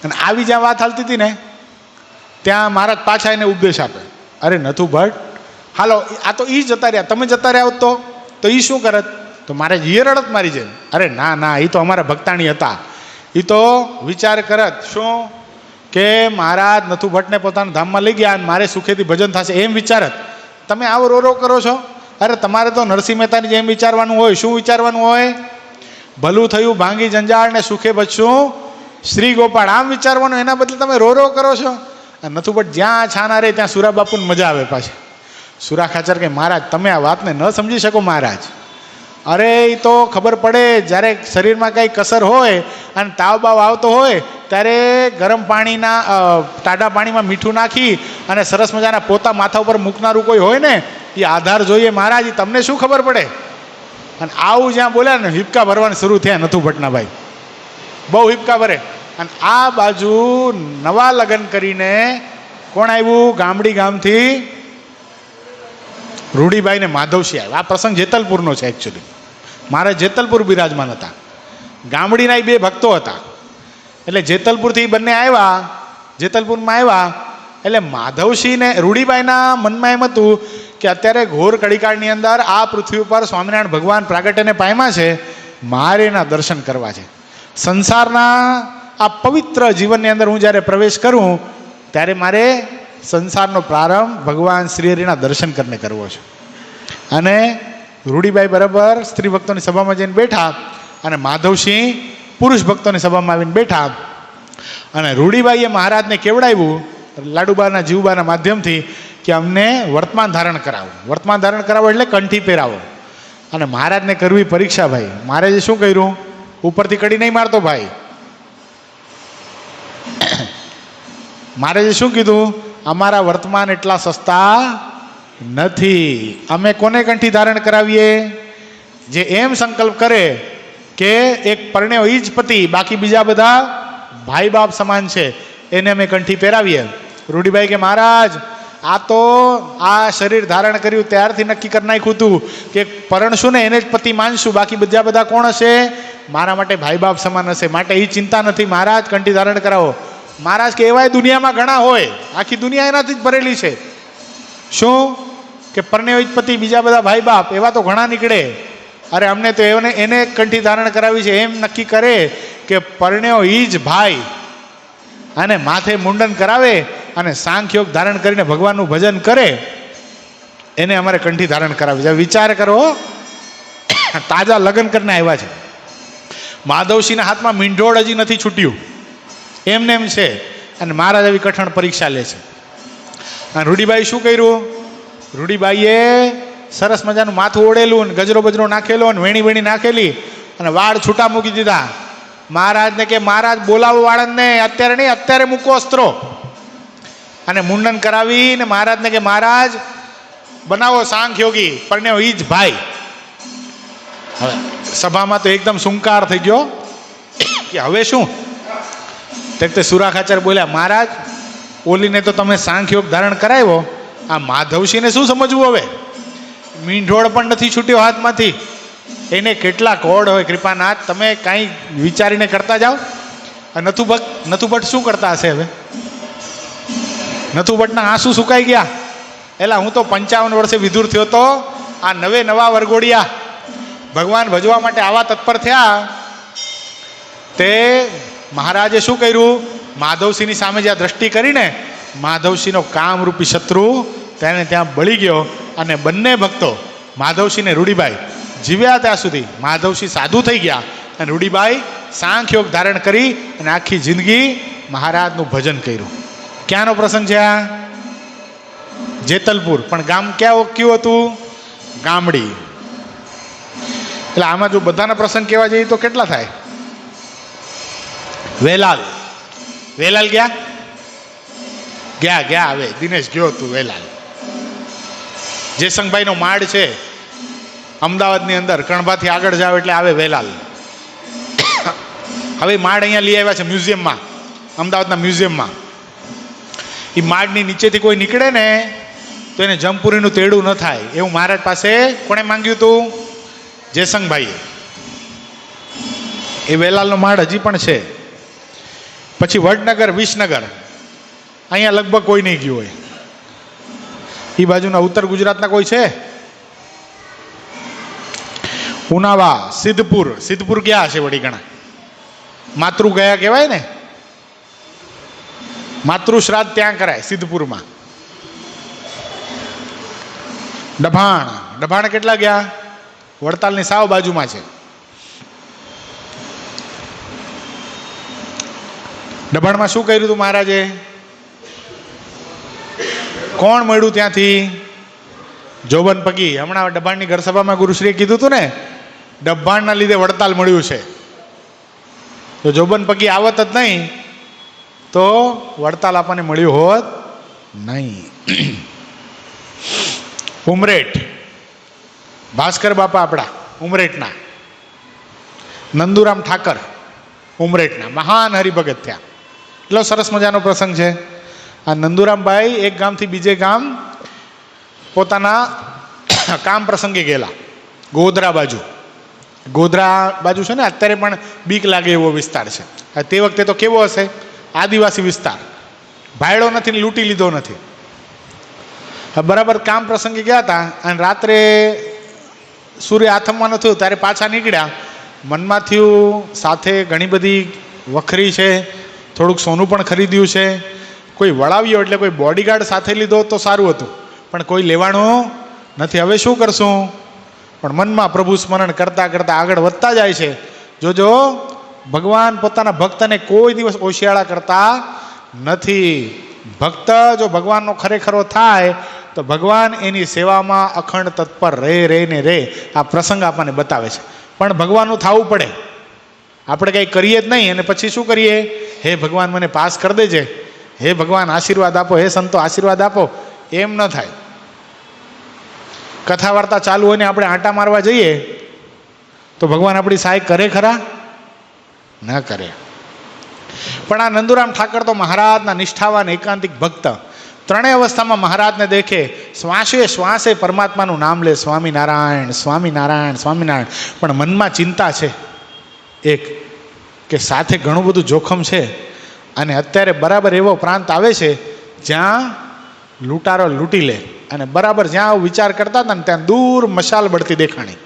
અને આવી જ્યાં વાત હાલતી હતી ને ત્યાં મહારાજ પાછા એને ઉપદેશ આપે. અરે નથુ ભટ્ટ, હાલો, આ તો એ જતા રહ્યા, તમે જતા રહ્યા હોત તો એ શું કરત? તો મારે હિયર રડત મારી જાય. અરે ના ના, એ તો અમારા ભક્તાણી હતા, એ તો વિચાર કરત શું કે મહારાજ નથુ ભટ્ટને પોતાના ધામમાં લઈ ગયા અને મારે સુખેથી ભજન થશે, એમ વિચારત. તમે આવો રો કરો છો? અરે તમારે તો નરસિંહ મહેતાની જેમ વિચારવાનું હોય. શું વિચારવાનું હોય? ભલું થયું ભાંગી જંજાળ ને સુખે બચશું શ્રી ગોપાળ, આમ વિચારવાનું. એના બદલે તમે રો કરો છો. નથુ ભટ્ટ જ્યાં છાના રહે ત્યાં સુરા બાપુને મજા આવે પાછી. સુરા ખાચર કે મહારાજ તમે આ વાતને ન સમજી શકો મહારાજ. અરે એ તો ખબર પડે જ્યારે શરીરમાં કંઈ કસર હોય અને તાવ બાવ આવતો હોય ત્યારે ગરમ પાણીના ટાઢા પાણીમાં મીઠું નાખી અને સરસ મજાના પોતા માથા ઉપર મૂકનારું કોઈ હોય ને, એ આધાર જોઈએ મહારાજ. તમને શું ખબર પડે? અને આવું જ્યાં બોલ્યા ને હિપકા ભરવાનું શરૂ થયા નથુ ભટ્ટના ભાઈ, બહુ હિપકા ભરે. અને આ બાજુ નવા લગ્ન કરીને કોણ આવ્યું? ગામડી ગામથી રૂડીબાઈ ને માધવસિંહ આવ્યા. આ પ્રસંગ જેતલપુરનો છે એકચ્યુઅલી. મારે જેતલપુર બિરાજમાન હતા, ગામડીના 2 ભક્તો હતા. એટલે જેતલપુરથી બંને આવ્યા, જેતલપુરમાં આવ્યા એટલે માધવસિંહ ને રૂડીબાઈના મનમાં એમ હતું કે અત્યારે ઘોર કડીકાળની અંદર આ પૃથ્વી ઉપર સ્વામિનારાયણ ભગવાન પ્રાગટ્યને પામ્યા છે, મારે એના દર્શન કરવા છે. સંસારના આ પવિત્ર જીવનની અંદર હું જ્યારે પ્રવેશ કરું ત્યારે મારે સંસારનો પ્રારંભ ભગવાન શ્રી હરિના દર્શન કરીને કરવો છે. અને રૂડીબાઈ બરાબર સ્ત્રી ભક્તોની સભામાં જઈને બેઠા અને માધવસિંહ પુરુષ ભક્તોની સભામાં આવીને બેઠા. અને રૂડીબાઈએ મહારાજને કેવડાવ્યું લાડુબાના જીવબાના માધ્યમથી કે અમને વર્તમાન ધારણ કરાવો. વર્તમાન ધારણ કરાવો એટલે કંઠી પહેરાવો. અને મહારાજને કરવી પરીક્ષા ભાઈ. મહારાજે શું કર્યું? ઉપરથી કડી નહીં મારતો ભાઈ. મહારાજે શું કીધું? અમારા વર્તમાન એટલા સસ્તા નથી, અમે કોને કંઠી ધારણ કરાવીએ? જે એમ સંકલ્પ કરે કે એક પરણ્યો ઈ જ પતિ, બાકી બીજા બધા ભાઈ બાપ સમાન છે, એને અમે કંઠી પહેરાવીએ. રૂડીબાઈ કે મહારાજ આ તો આ શરીર ધારણ કર્યું ત્યારથી નક્કી કરી નાખ્યું હતું કે પરણશું ને એને જ પતિ માનશું, બાકી બધા કોણ હશે? મારા માટે ભાઈ બાપ સમાન હશે, માટે એ ચિંતા નથી મહારાજ, કંઠી ધારણ કરાવો. મહારાજ કે એવાય દુનિયામાં ઘણા હોય, આખી દુનિયા એનાથી જ ભરેલી છે. શું કે પરણ્યો જ પતિ, બીજા બધા ભાઈ બાપ, એવા તો ઘણા નીકળે. અરે અમને તો એને કંઠી ધારણ કરાવી છે, એમ નક્કી કરે કે પરણ્યો ઈ જ ભાઈ, અને માથે મુંડન કરાવે અને સાંખ્યોગ ધારણ કરીને ભગવાનનું ભજન કરે, એને અમારે કંઠી ધારણ કરાવી છે. વિચાર કરો, તાજા લગ્ન કરીને આવ્યા છે, માધવસિંહના હાથમાં મીંઢોળ હજી નથી છૂટ્યું, એમને એમ છે, અને મહારાજ આવી કઠણ પરીક્ષા લે છે. અને રૂડીબાઈ શું કર્યું? રૂડીબાઈએ સરસ મજાનું માથું ઓળેલું, ગજરો બજરો નાખેલો, અને વેણી નાખેલી, અને વાળ છૂટા મૂકી દીધા. મહારાજને કે મહારાજ બોલાવો વાળંદને, અત્યારે નહીં, અત્યારે મૂકો અસ્ત્રો. અને મુંડન કરાવીને મહારાજને કે મહારાજ બનાવો સાંખ્યોગી, પરણ્યો ઈ જ ભાઈ. હવે સભામાં તો એકદમ સુંકાર થઈ ગયો કે હવે શું? તે સુરાખાચાર્ય બોલ્યા, મહારાજ ઓલીને તો તમે સાંખ્યોગ ધારણ કરાવ્યો, આ માધવસિંહને શું સમજવું? હવે મીંઢોળ પણ નથી છૂટ્યો હાથમાંથી, એને કેટલા કોડ હોય કૃપાનાથ, તમે કાંઈ વિચારીને કરતા જાઓ. નથુભટ્ટ શું કરતા હશે? હવે નથુભટ્ટના આંસુ સુકાઈ ગયા. એલા હું તો 55 વર્ષે વિધુર થયો તો, આ નવા વરઘોડિયા ભગવાન ભજવા માટે આવા તત્પર થયા. તે મહારાજે શું કર્યું? માધવસિંહની સામે જ્યાં દ્રષ્ટિ કરીને માધવસિંહનો કામરૂપી શત્રુ તેને ત્યાં બળી ગયો. અને બંને ભક્તો માધવસિંહ ને રૂડીબાઈ જીવ્યા ત્યાં સુધી માધવસિંહ સાધુ થઈ ગયા, અને રૂડીબાઈ સાંખ્યોગ ધારણ કરી અને આખી જિંદગી મહારાજનું ભજન કર્યું. ક્યાંનો પ્રસંગ છે આ? જેતલપુર. પણ ગામ કયું હતું? ગામડી. એટલે આમાં જો બધાના પ્રસંગ કહેવા જઈએ તો કેટલા થાય? વેલાલ ગયા હવે દિનેશ ગયો તું વેલાલ. જયસંગભાઈનો માળ છે અમદાવાદની અંદર, કણભાથી આગળ જાવ એટલે આવે વેલાલ. હવે માળ અહીંયા લઈ આવ્યા છે મ્યુઝિયમમાં, અમદાવાદના મ્યુઝિયમમાં. એ માળની નીચેથી કોઈ નીકળે ને તો એને જમપુરીનું તેડું ન થાય એવું મહારાજ પાસે કોણે માંગ્યું હતું? જયસંગભાઈએ. એ વેલાલનો માળ હજી પણ છે. પછી વડનગર, વિસનગર, અહીંયા લગભગ કોઈ નહીં ગયું હોય. એ બાજુના ઉત્તર ગુજરાતના કોઈ છે? ઉનાવા, સિદ્ધપુર ગયા હશે વળી ઘણા. માતૃ ગયા કહેવાય ને, માતૃ શ્રાદ્ધ ત્યાં કરાય સિદ્ધપુરમાં. ડભાણ કેટલા ગયા? વડતાલની સાવ બાજુમાં છે. ડભાણમાં શું કર્યું હતું મહારાજે? કોણ મળ્યું ત્યાંથી? જોબન પગી. હમણાં ડભાણની ઘર સભામાં ગુરુશ્રીએ કીધું હતું ને, ડભાણના લીધે વડતાલ મળ્યું છે. તો જોબન પગી આવત જ નહીં તો વડતાલ આપણને મળ્યું હોત નહીં. ઉમરેઠ, ભાસ્કર બાપા આપણા ઉમરેઠના, નંદુરામ ઠાકર ઉમરેઠના મહાન હરિભગત થયા. એટલો સરસ મજાનો પ્રસંગ છે. આ નંદુરામભાઈ એક ગામથી બીજે ગામ પોતાના કામ પ્રસંગે ગયેલા. ગોધરા બાજુ છે ને, અત્યારે પણ બીક લાગે એવો વિસ્તાર છે. તે વખતે તો કેવો હશે? આદિવાસી વિસ્તાર, ભાયડો નથી ને લૂંટી લીધો નથી. બરાબર કામ પ્રસંગે ગયા હતા, અને રાત્રે સૂર્ય આથમવા ન થયું ત્યારે પાછા નીકળ્યા. મનમાં થયું સાથે ઘણી બધી વખરી છે, થોડુંક સોનું પણ ખરીદ્યું છે, કોઈ વળાવ્યો એટલે કોઈ બોડીગાર્ડ સાથે લીધો તો સારું હતું, પણ કોઈ લેવાનું નથી. હવે શું કરશું? પણ મનમાં પ્રભુ સ્મરણ કરતાં કરતાં આગળ વધતા જાય છે. જોજો, ભગવાન પોતાના ભક્તને કોઈ દિવસ ઓશિયાળા કરતા નથી. ભક્ત જો ભગવાનનો ખરેખરો થાય તો ભગવાન એની સેવામાં અખંડ તત્પર રહે. આ પ્રસંગ આપણને બતાવે છે. પણ ભગવાનનું થવું પડે. આપણે કંઈ કરીએ જ નહીં અને પછી શું કરીએ? હે ભગવાન મને પાસ કરી દેજે, હે ભગવાન આશીર્વાદ આપો, હે સંતો આશીર્વાદ આપો. એમ ન થાય. કથા વાર્તા ચાલુ હોય ને આપણે આંટા મારવા જઈએ તો ભગવાન આપણી સહાય કરે ખરા? ન કરે. પણ આ નંદુરામ ઠાકર તો મહારાજના નિષ્ઠાવાન એકાંતિક ભક્ત, ત્રણેય અવસ્થામાં મહારાજને દેખે, શ્વાસે શ્વાસે પરમાત્માનું નામ લે, સ્વામિનારાયણ સ્વામિનારાયણ સ્વામિનારાયણ. પણ મનમાં ચિંતા છે એક, કે સાથે ઘણું બધું જોખમ છે, અને અત્યારે બરાબર એવો પ્રાંત આવે છે જ્યાં લૂંટારો લૂંટી લે. અને બરાબર જ્યાં વિચાર કરતા હતા ને ત્યાં દૂર મશાલ બળતી દેખાણી.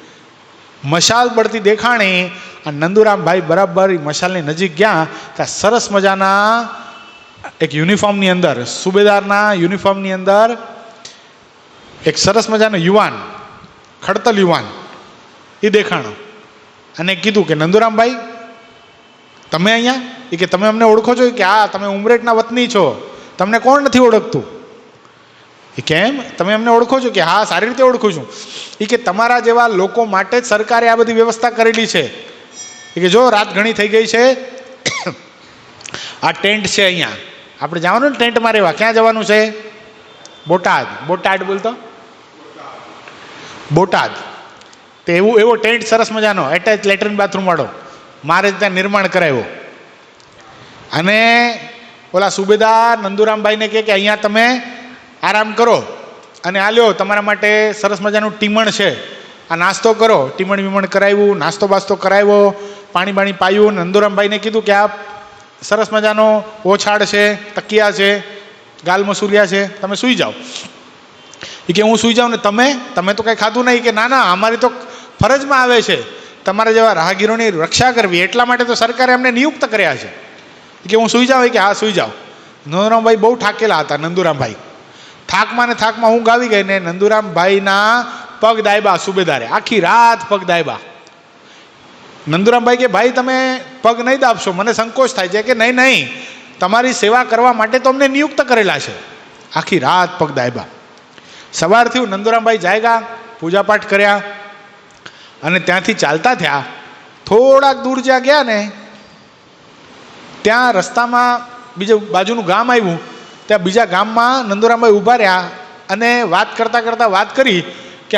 મશાલ બળતી દેખાણી. આ નંદુરામભાઈ બરાબર મશાલની નજીક ગયા ત્યાં સરસ મજાના એક યુનિફોર્મની અંદર, સુબેદારના યુનિફોર્મની અંદર એક સરસ મજાનો યુવાન, ખડતલ યુવાન એ દેખાણો. અને કીધું કે નંદુરામભાઈ તમે અહીંયા? એ કે તમે અમને ઓળખો છો? કે હા, તમે ઉમરેઠના વતની છો, તમને કોણ નથી ઓળખતું? એ કેમ, તમે અમને ઓળખો છો? કે હા, સારી રીતે ઓળખું છું. એ કે તમારા જેવા લોકો માટે જ સરકારે આ બધી વ્યવસ્થા કરેલી છે. એ કે જો રાત ઘણી થઈ ગઈ છે, આ ટેન્ટ છે અહીંયા, આપણે જવાનું ને ટેન્ટમાં રહેવા. ક્યાં જવાનું છે? બોટાદ. બોટાદ બોલતો, બોટાદ. તો એવો ટેન્ટ સરસ મજાનો એટેચ લેટ્રિન બાથરૂમ વાળો મારે ત્યાં નિર્માણ કરાવ્યો. અને ઓલા સુબેદાર નંદુરામભાઈને કે અહીંયા તમે આરામ કરો, અને આ લ્યો તમારા માટે સરસ મજાનું ટીમણ છે, આ નાસ્તો કરો. ટીમણ વિમણ કરાવ્યું, નાસ્તો બાસ્તો કરાવ્યો, પાણી બાણી પાયું. નંદુરામભાઈને કીધું કે આ સરસ મજાનો ઓછાડ છે, તકિયા છે, ગાલ મસૂલિયા છે, તમે સૂઈ જાઓ. એ કે હું સૂઈ જાઉં ને તમે તો કંઈ ખાધું નહીં? કે ના ના, અમારી તો ફરજમાં આવે છે તમારા જેવા રાહગીરોની રક્ષા કરવી, એટલા માટે તો સરકારે અમને નિયુક્ત કર્યા છે. કે હું સૂઈ જાઉં? કે હા સૂઈ જાઓ. નંદુરામભાઈ બહુ થાકેલા હતા. નંદુરામભાઈ થાકમાં ને થાકમાં ઊંઘ આવી ગઈ ને નંદુરામભાઈના પગ દાયબા સુબેદારે, આખી રાત પગ દાયબા. નંદુરામભાઈ કે ભાઈ તમે પગ નહીં દાબશો, મને સંકોચ થાય છે. કે નહીં નહીં, તમારી સેવા કરવા માટે તો અમને નિયુક્ત કરેલા છે. આખી રાત પગ દાયબા. સવાર થયું, નંદુરામભાઈ જાયગા, પૂજાપાઠ કર્યા અને ત્યાંથી ચાલતા થયા. થોડાક દૂર જ્યાં ગયા ને ત્યાં રસ્તામાં બીજું બાજુનું ગામ આવ્યું. ત્યાં બીજા ગામમાં નંદુરામભાઈ ઊભા રહ્યા અને વાત કરતાં કરતાં વાત કરી કે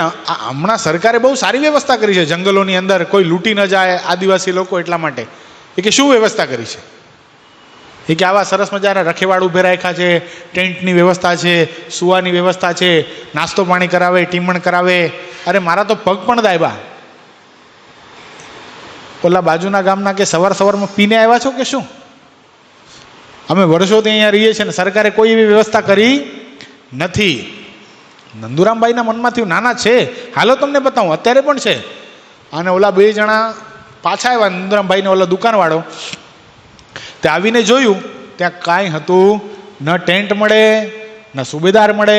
હમણાં સરકારે બહુ સારી વ્યવસ્થા કરી છે જંગલોની અંદર, કોઈ લૂંટી ન જાય આદિવાસી લોકો, એટલા માટે. એ કે શું વ્યવસ્થા કરી છે? એ કે આવા સરસ મજાના રખેવાળ ઊભે રાખ્યા છે, ટેન્ટની વ્યવસ્થા છે, સુવાની વ્યવસ્થા છે, નાસ્તો પાણી કરાવે, ટીમણ કરાવે. અરે મારા તો પગ પણ દાયબા. ઓલા બાજુના ગામના કે સવાર સવારમાં પીને આવ્યા છો કે શું? અમે વર્ષોથી અહીંયા રહીએ છીએ ને સરકારે કોઈ એવી વ્યવસ્થા કરી નથી. નંદુરામભાઈના મનમાં થયું નાના છે, હાલો તમને બતાવું, અત્યારે પણ છે. અને ઓલા બે જણા પાછા આવ્યા, નંદુરામભાઈને ઓલા દુકાનવાળો. તે આવીને જોયું ત્યાં કાંઈ હતું, ન ટેન્ટ મળે, ન સુબેદાર મળે,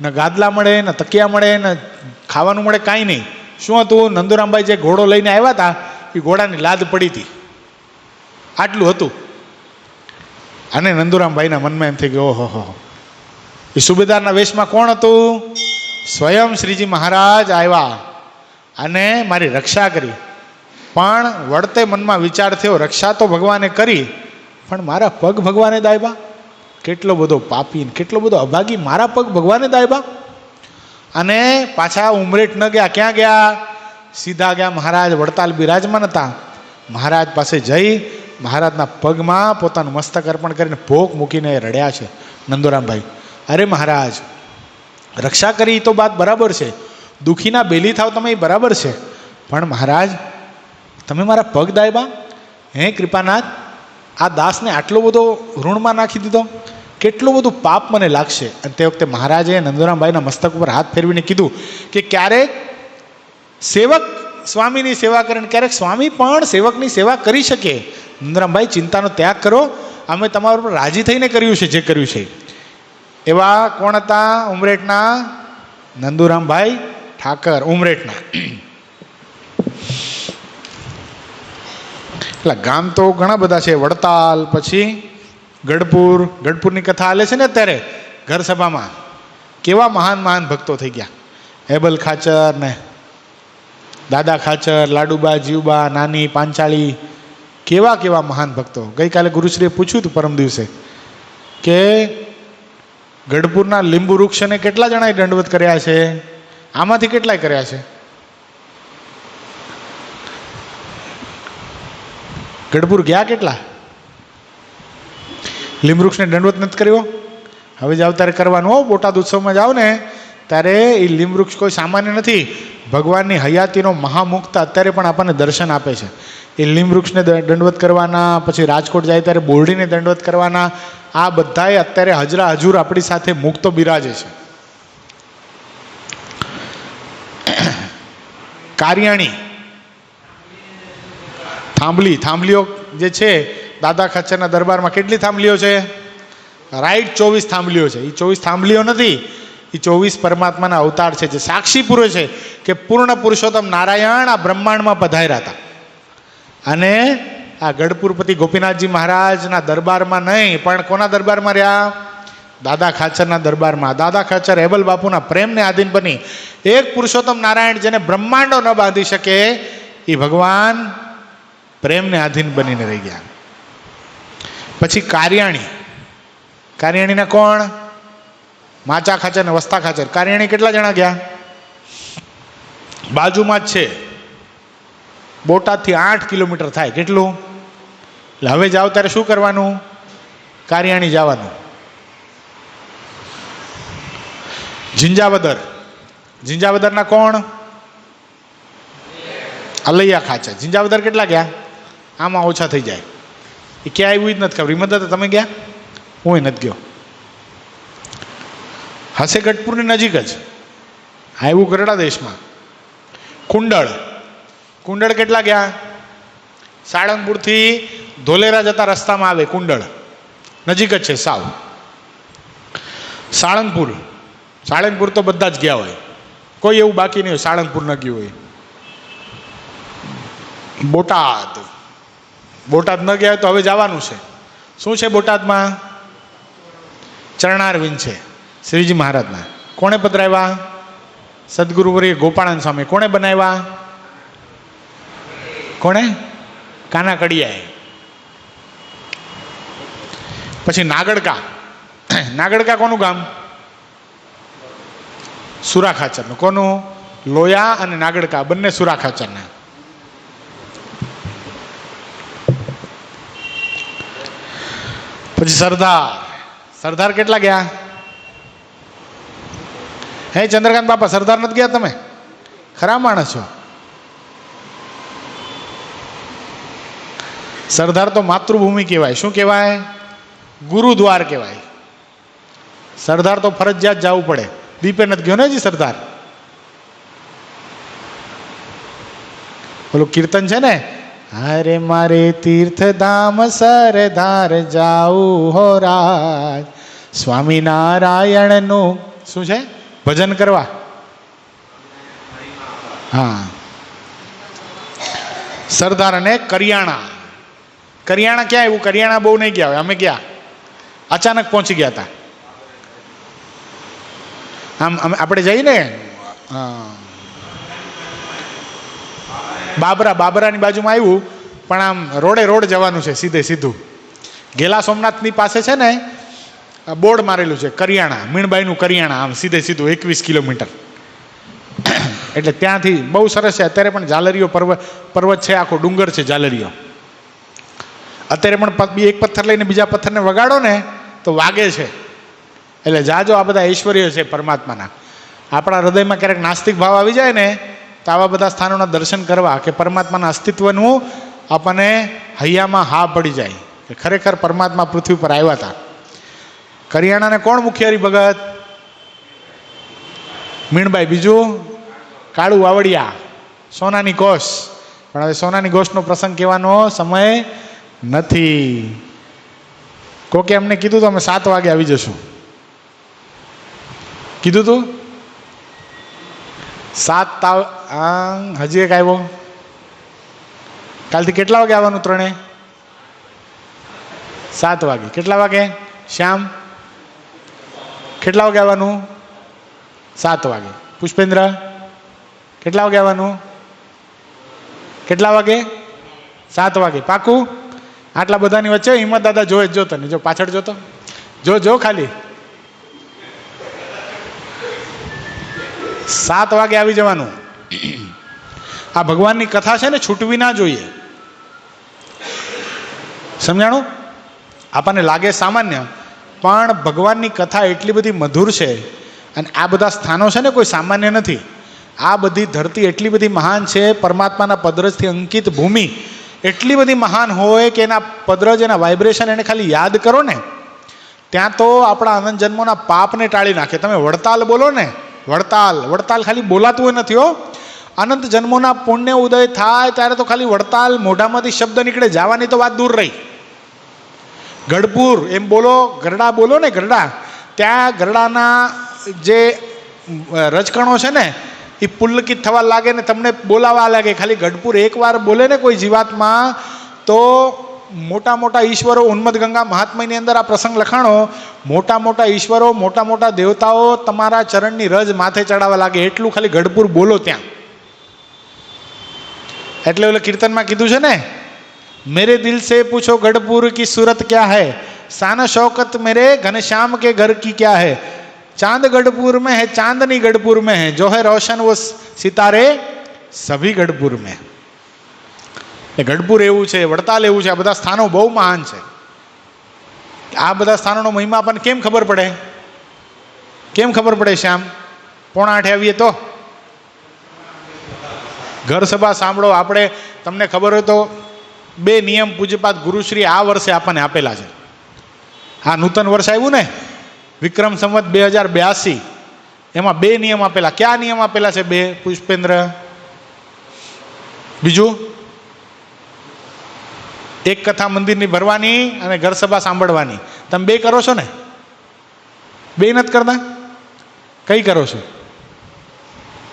ન ગાદલા મળે, ન તકિયા મળે, ન ખાવાનું મળે, કાંઈ નહીં. શું હતું? નંદુરામભાઈ જે ઘોડો લઈને આવ્યા હતા એ ઘોડાની લાદ પડી હતી, આટલું હતું. અને નંદુરામભાઈના મનમાં એમ થઈ ગયો, ઓહો, એ સુબેદારના વેશમાં કોણ હતું? સ્વયં શ્રીજી મહારાજ આવ્યા અને મારી રક્ષા કરી. પણ વળતે મનમાં વિચાર થયો, રક્ષા તો ભગવાને કરી, પણ મારા પગ ભગવાને દાયબા. કેટલો બધો પાપી, કેટલો બધો અભાગી, મારા પગ ભગવાને દાયબા. અને પાછા ઉમરેઠ ન ગયા. ક્યાં ગયા? સીધા ગયા મહારાજ વડતાલ બિરાજમાન હતા. મહારાજ પાસે જઈ મહારાજના પગમાં પોતાનું મસ્તક અર્પણ કરીને ભોગ મૂકીને રડ્યા છે નંદુરામભાઈ. અરે મહારાજ, રક્ષા કરી તો વાત બરાબર છે, દુઃખીના બેલી થાવ તમે એ બરાબર છે, પણ મહારાજ તમે મારા પગ દાયબા. હે કૃપાનાથ, આ દાસને આટલો બધો ઋણમાં નાખી દીધો, કેટલું બધું પાપ મને લાગશે. અને તે વખતે મહારાજે નંદુરામભાઈના મસ્તક ઉપર હાથ ફેરવીને કીધું કે ક્યારેક સેવક સ્વામીની સેવા કરે, ક્યારેક સ્વામી પણ સેવકની સેવા કરી શકે. નંદુરામભાઈ ચિંતાનો ત્યાગ કરો, અમે તમારા ઉપર રાજી થઈને કર્યું છે જે કર્યું છે. એવા કોણ હતા? ઉમરેઠના નંદુરામભાઈ ઠાકર, ઉમરેઠના. એટલે ગામ તો ઘણા બધા છે, વડતાલ, પછી ગઢપુર. ગઢપુરની કથા હાલે છે ને અત્યારે ઘર સભામાં. કેવા મહાન મહાન ભક્તો થઈ ગયા. હેબલ ખાચર ને દાદા ખાચર, લાડુબા, જીવબા, નાની, પાંચાળી, કેવા કેવા મહાન ભક્તો. ગઈકાલે ગુરુશ્રીએ પૂછ્યું હતું પરમ દિવસે કે ગઢપુરના લીંબુ વૃક્ષને કેટલા જણાએ દંડવત કર્યા છે? આમાંથી કેટલાય કર્યા છે? ગઢપુર ગયા કેટલા? લીમવૃક્ષને દંડવત નથી કર્યો? હવે જાઓ ત્યારે કરવાનું હો. બોટાદ ઉત્સવમાં જાઓ ને ત્યારે એ લીમવૃક્ષ કોઈ સામાન્ય નથી. ભગવાનની હયાતીનો મહામુક્ત અત્યારે પણ આપણને દર્શન આપે છે. એ લીમવૃક્ષને દંડવત કરવાના, પછી રાજકોટ જાય ત્યારે બોરડીને દંડવત કરવાના, આ બધાએ અત્યારે હજરા હજુર આપણી સાથે મુક્તો બિરાજે છે. કારિયાણી, થાંભલીઓ જે છે દાદા ખચ્ચરના દરબારમાં કેટલી થાંભલીઓ છે? રાઈટ, 24 થાંભલીઓ છે. એ 24 થાંભલીઓ નથી, એ 24 પરમાત્માના અવતાર છે, જે સાક્ષી પૂરે છે કે પૂર્ણ પુરુષોત્તમ નારાયણ આ બ્રહ્માંડમાં પધાર્યા હતા. અને આ ગઢપુરપતિ ગોપીનાથજી મહારાજના દરબારમાં નહીં, પણ કોના દરબારમાં રહ્યા? દાદા ખાચરના દરબારમાં. દાદા ખાચર હેબલ બાપુના પ્રેમને આધીન બની એક પુરુષોત્તમ નારાયણ જેને બ્રહ્માંડો ન બાંધી શકે, એ ભગવાન પ્રેમને આધીન બનીને રહી ગયા. પછી કારિયાણીના કોણ? માચા ખાચર ને વસ્તા ખાચર. કારિયાણી કેટલા જણા ગયા? બાજુમાં જ છે, બોટાદથી 8 કિલોમીટર થાય. કેટલું? એટલે હવે જાઓ ત્યારે શું કરવાનું? કારિયાણી જવાનું. ઝિંજાવદરના કોણ? અલૈયા ખાચર. ઝિંજાવદર કેટલા ગયા? આમાં ઓછા થઈ જાય. એ ક્યાં આવ્યું જ નથી ખબર. હિંમત તમે ગયા? હું નથી ગયો. હશે ગઢપુરની નજીક જ, આવ્યું ગરડા દેશમાં. કુંડળ કેટલા ગયા? સાળંગપુરથી ધોલેરા જતા રસ્તામાં આવે કુંડળ, નજીક જ છે સાવ. સાળંગપુર તો બધા જ ગયા હોય, કોઈ એવું બાકી નહીં હોય સાળંગપુર ન ગયું હોય. બોટાદ ન ગયા હોય તો હવે જવાનું છે. શું છે બોટાદમાં? ચરણારવિંદ છે શ્રીજી મહારાજના. કોણે પધરાવ્યા? સદગુરુવર્ય ગોપાળાન સ્વામી. કોણે બનાવ્યા? કોણે? કાના કડિયાએ. પછી નાગડકા કોનું ગામ? સુરા ખાચરનું. કોનું? લોયા અને નાગડકા બંને સુરા ખાચરના. પછી સરદાર કેટલા ગયા? હે ચંદ્રકાંત બાપા, સરદાર નથી ગયા તમે? ખરા માણસ છો. સરદાર તો માતૃભૂમિ કહેવાય. શું કહેવાય? ગુરુદ્વાર કહેવાય. સરદાર તો ફરજિયાત જવું પડે. દીપે નથી ગયો ને જી સરદાર. પેલું કીર્તન છે ને, હરે મારે તીર્થધામ સરદાર જાવું હો રાજ, સ્વામિનારાયણનું શું છે? ભજન કરવા. હા, સરદાર અને કરિયાણા ક્યાં આવ્યું? કરિયાણા બહુ નહીં ગયા હોય, અમે ગયા અચાનક પહોંચી ગયા હતા. આમ આપણે જઈએ ને બાબરાની બાજુમાં આવ્યું, પણ આમ રોડ જવાનું છે સીધું. ગેલા સોમનાથની પાસે છે ને બોર્ડ મારેલું છે કરિયાણા, મીણબાઈનું કરિયાણા, આમ સીધું 21 કિલોમીટર. એટલે ત્યાંથી બહુ સરસ છે. અત્યારે પણ ઝાલરીઓ પર્વત છે, આખો ડુંગર છે ઝાલરીઓ. અત્યારે પણ એક પથ્થર લઈને બીજા પથ્થરને વગાડો ને તો વાગે છે. એટલે જાજો, આ બધા ઐશ્વર્ય છે પરમાત્માના. આપણા હૃદયમાં ક્યારેક નાસ્તિક ભાવ આવી જાય ને તો આવા બધા સ્થાનોના દર્શન કરવા કે પરમાત્માના અસ્તિત્વનું આપણને હૈયામાં હા પડી જાય કે ખરેખર પરમાત્મા પૃથ્વી પર આવ્યા હતા. કરિયાણાને કોણ મુખ્ય હરિભગત? મીણબાઈ. બીજું કાળુ વાવડિયા, સોનાની કોષ. પણ હવે સોનાની કોષનો પ્રસંગ કહેવાનો સમય નથી. કોકે અમને કીધું તો અમે 7 વાગે આવી જશું. કીધું તું 7 હજી એક આવ્યો. કાલથી કેટલા વાગે આવવાનું? 3 7 વાગે. કેટલા વાગે? શ્યામ કેટલા વાગે આવવાનું? 7 વાગે. પુષ્પેન્દ્ર કેટલા વાગે આવવાનું? કેટલા વાગે? 7 વાગે. પાકું? આટલા બધાની વચ્ચે હિંમત દાદા જોવે જ જોતો ને, જો પાછળ જોતો, જો ખાલી 7 વાગે આવી જવાનું. આ ભગવાનની કથા છે ને, છૂટવી ના જોઈએ. સમજાણું? આપણને લાગે સામાન્ય, પણ ભગવાનની કથા એટલી બધી મધુર છે. અને આ બધા સ્થાનો છે ને કોઈ સામાન્ય નથી. આ બધી ધરતી એટલી બધી મહાન છે, પરમાત્માના પદરજથી અંકિત ભૂમિ એટલી બધી મહાન હોય કે એના પદરજ, એના વાઇબ્રેશન એને ખાલી યાદ કરો ને, ત્યાં તો આપણા અનંત જન્મોના પાપને ટાળી નાખે. તમે વડતાલ બોલો ને, વડતાલ ખાલી બોલાતું હોય નથી હો. અનંત જન્મોના પુણ્ય ઉદય થાય ત્યારે તો ખાલી વડતાલ મોઢામાંથી શબ્દ નીકળે, જવાની તો વાત દૂર રહી. ગઢપુર એમ બોલો, ગરડા બોલો ને, ગરડા, ત્યાં ગરડાના જે રજકણો છે ને એ પુલકિત થવા લાગે ને તમને બોલાવા લાગે. ખાલી ગઢપુર એકવાર બોલે ને કોઈ જીવાત્મા તો મોટા મોટા ઈશ્વરો, ઉન્મદ ગંગા મહાત્મ્યની અંદર આ પ્રસંગ લખાણો, મોટા મોટા ઈશ્વરો, મોટા મોટા દેવતાઓ તમારા ચરણની રજ માથે ચડાવવા લાગે. એટલું ખાલી ગઢપુર બોલો ત્યાં. એટલે ઓલે કીર્તનમાં કીધું છે ને, મેરે દિલ સે પૂછો ગઢપુર કી सूरत क्या है, शान शौकत मेरे घनश्याम के घर की क्या है, चांद गढ़पुर में है, चांदनी गढ़पुर में है, जो है रोशन वो सितारे सभी गढ़पुर में. ગઢપુર એવું છે, વડતાલ એવું છે, આ બધા સ્થાનો બહુ મહાન છે. આ બધા સ્થાનોનો મહિમા આપણને કેમ ખબર પડે? કેમ ખબર પડે શ્યામ? 7:45 આવીએ તો ઘર સભા સાંભળો. આપણે તમને ખબર હોય તો 2 નિયમ પૂજ્યપાદ ગુરુશ્રી આ વર્ષે આપણને આપેલા છે. આ નૂતન વર્ષ આવ્યું ને, વિક્રમ સંવત 2082, એમાં 2 નિયમ આપેલા. ક્યાં નિયમ આપેલા છે? 2 પુષ્પેન્દ્ર. બીજું, એક કથા મંદિરની ભરવાની અને ઘર સભા સાંભળવાની. તમે 2 કરો છો ને? 2 નથી કરતા? કઈ કરો છો?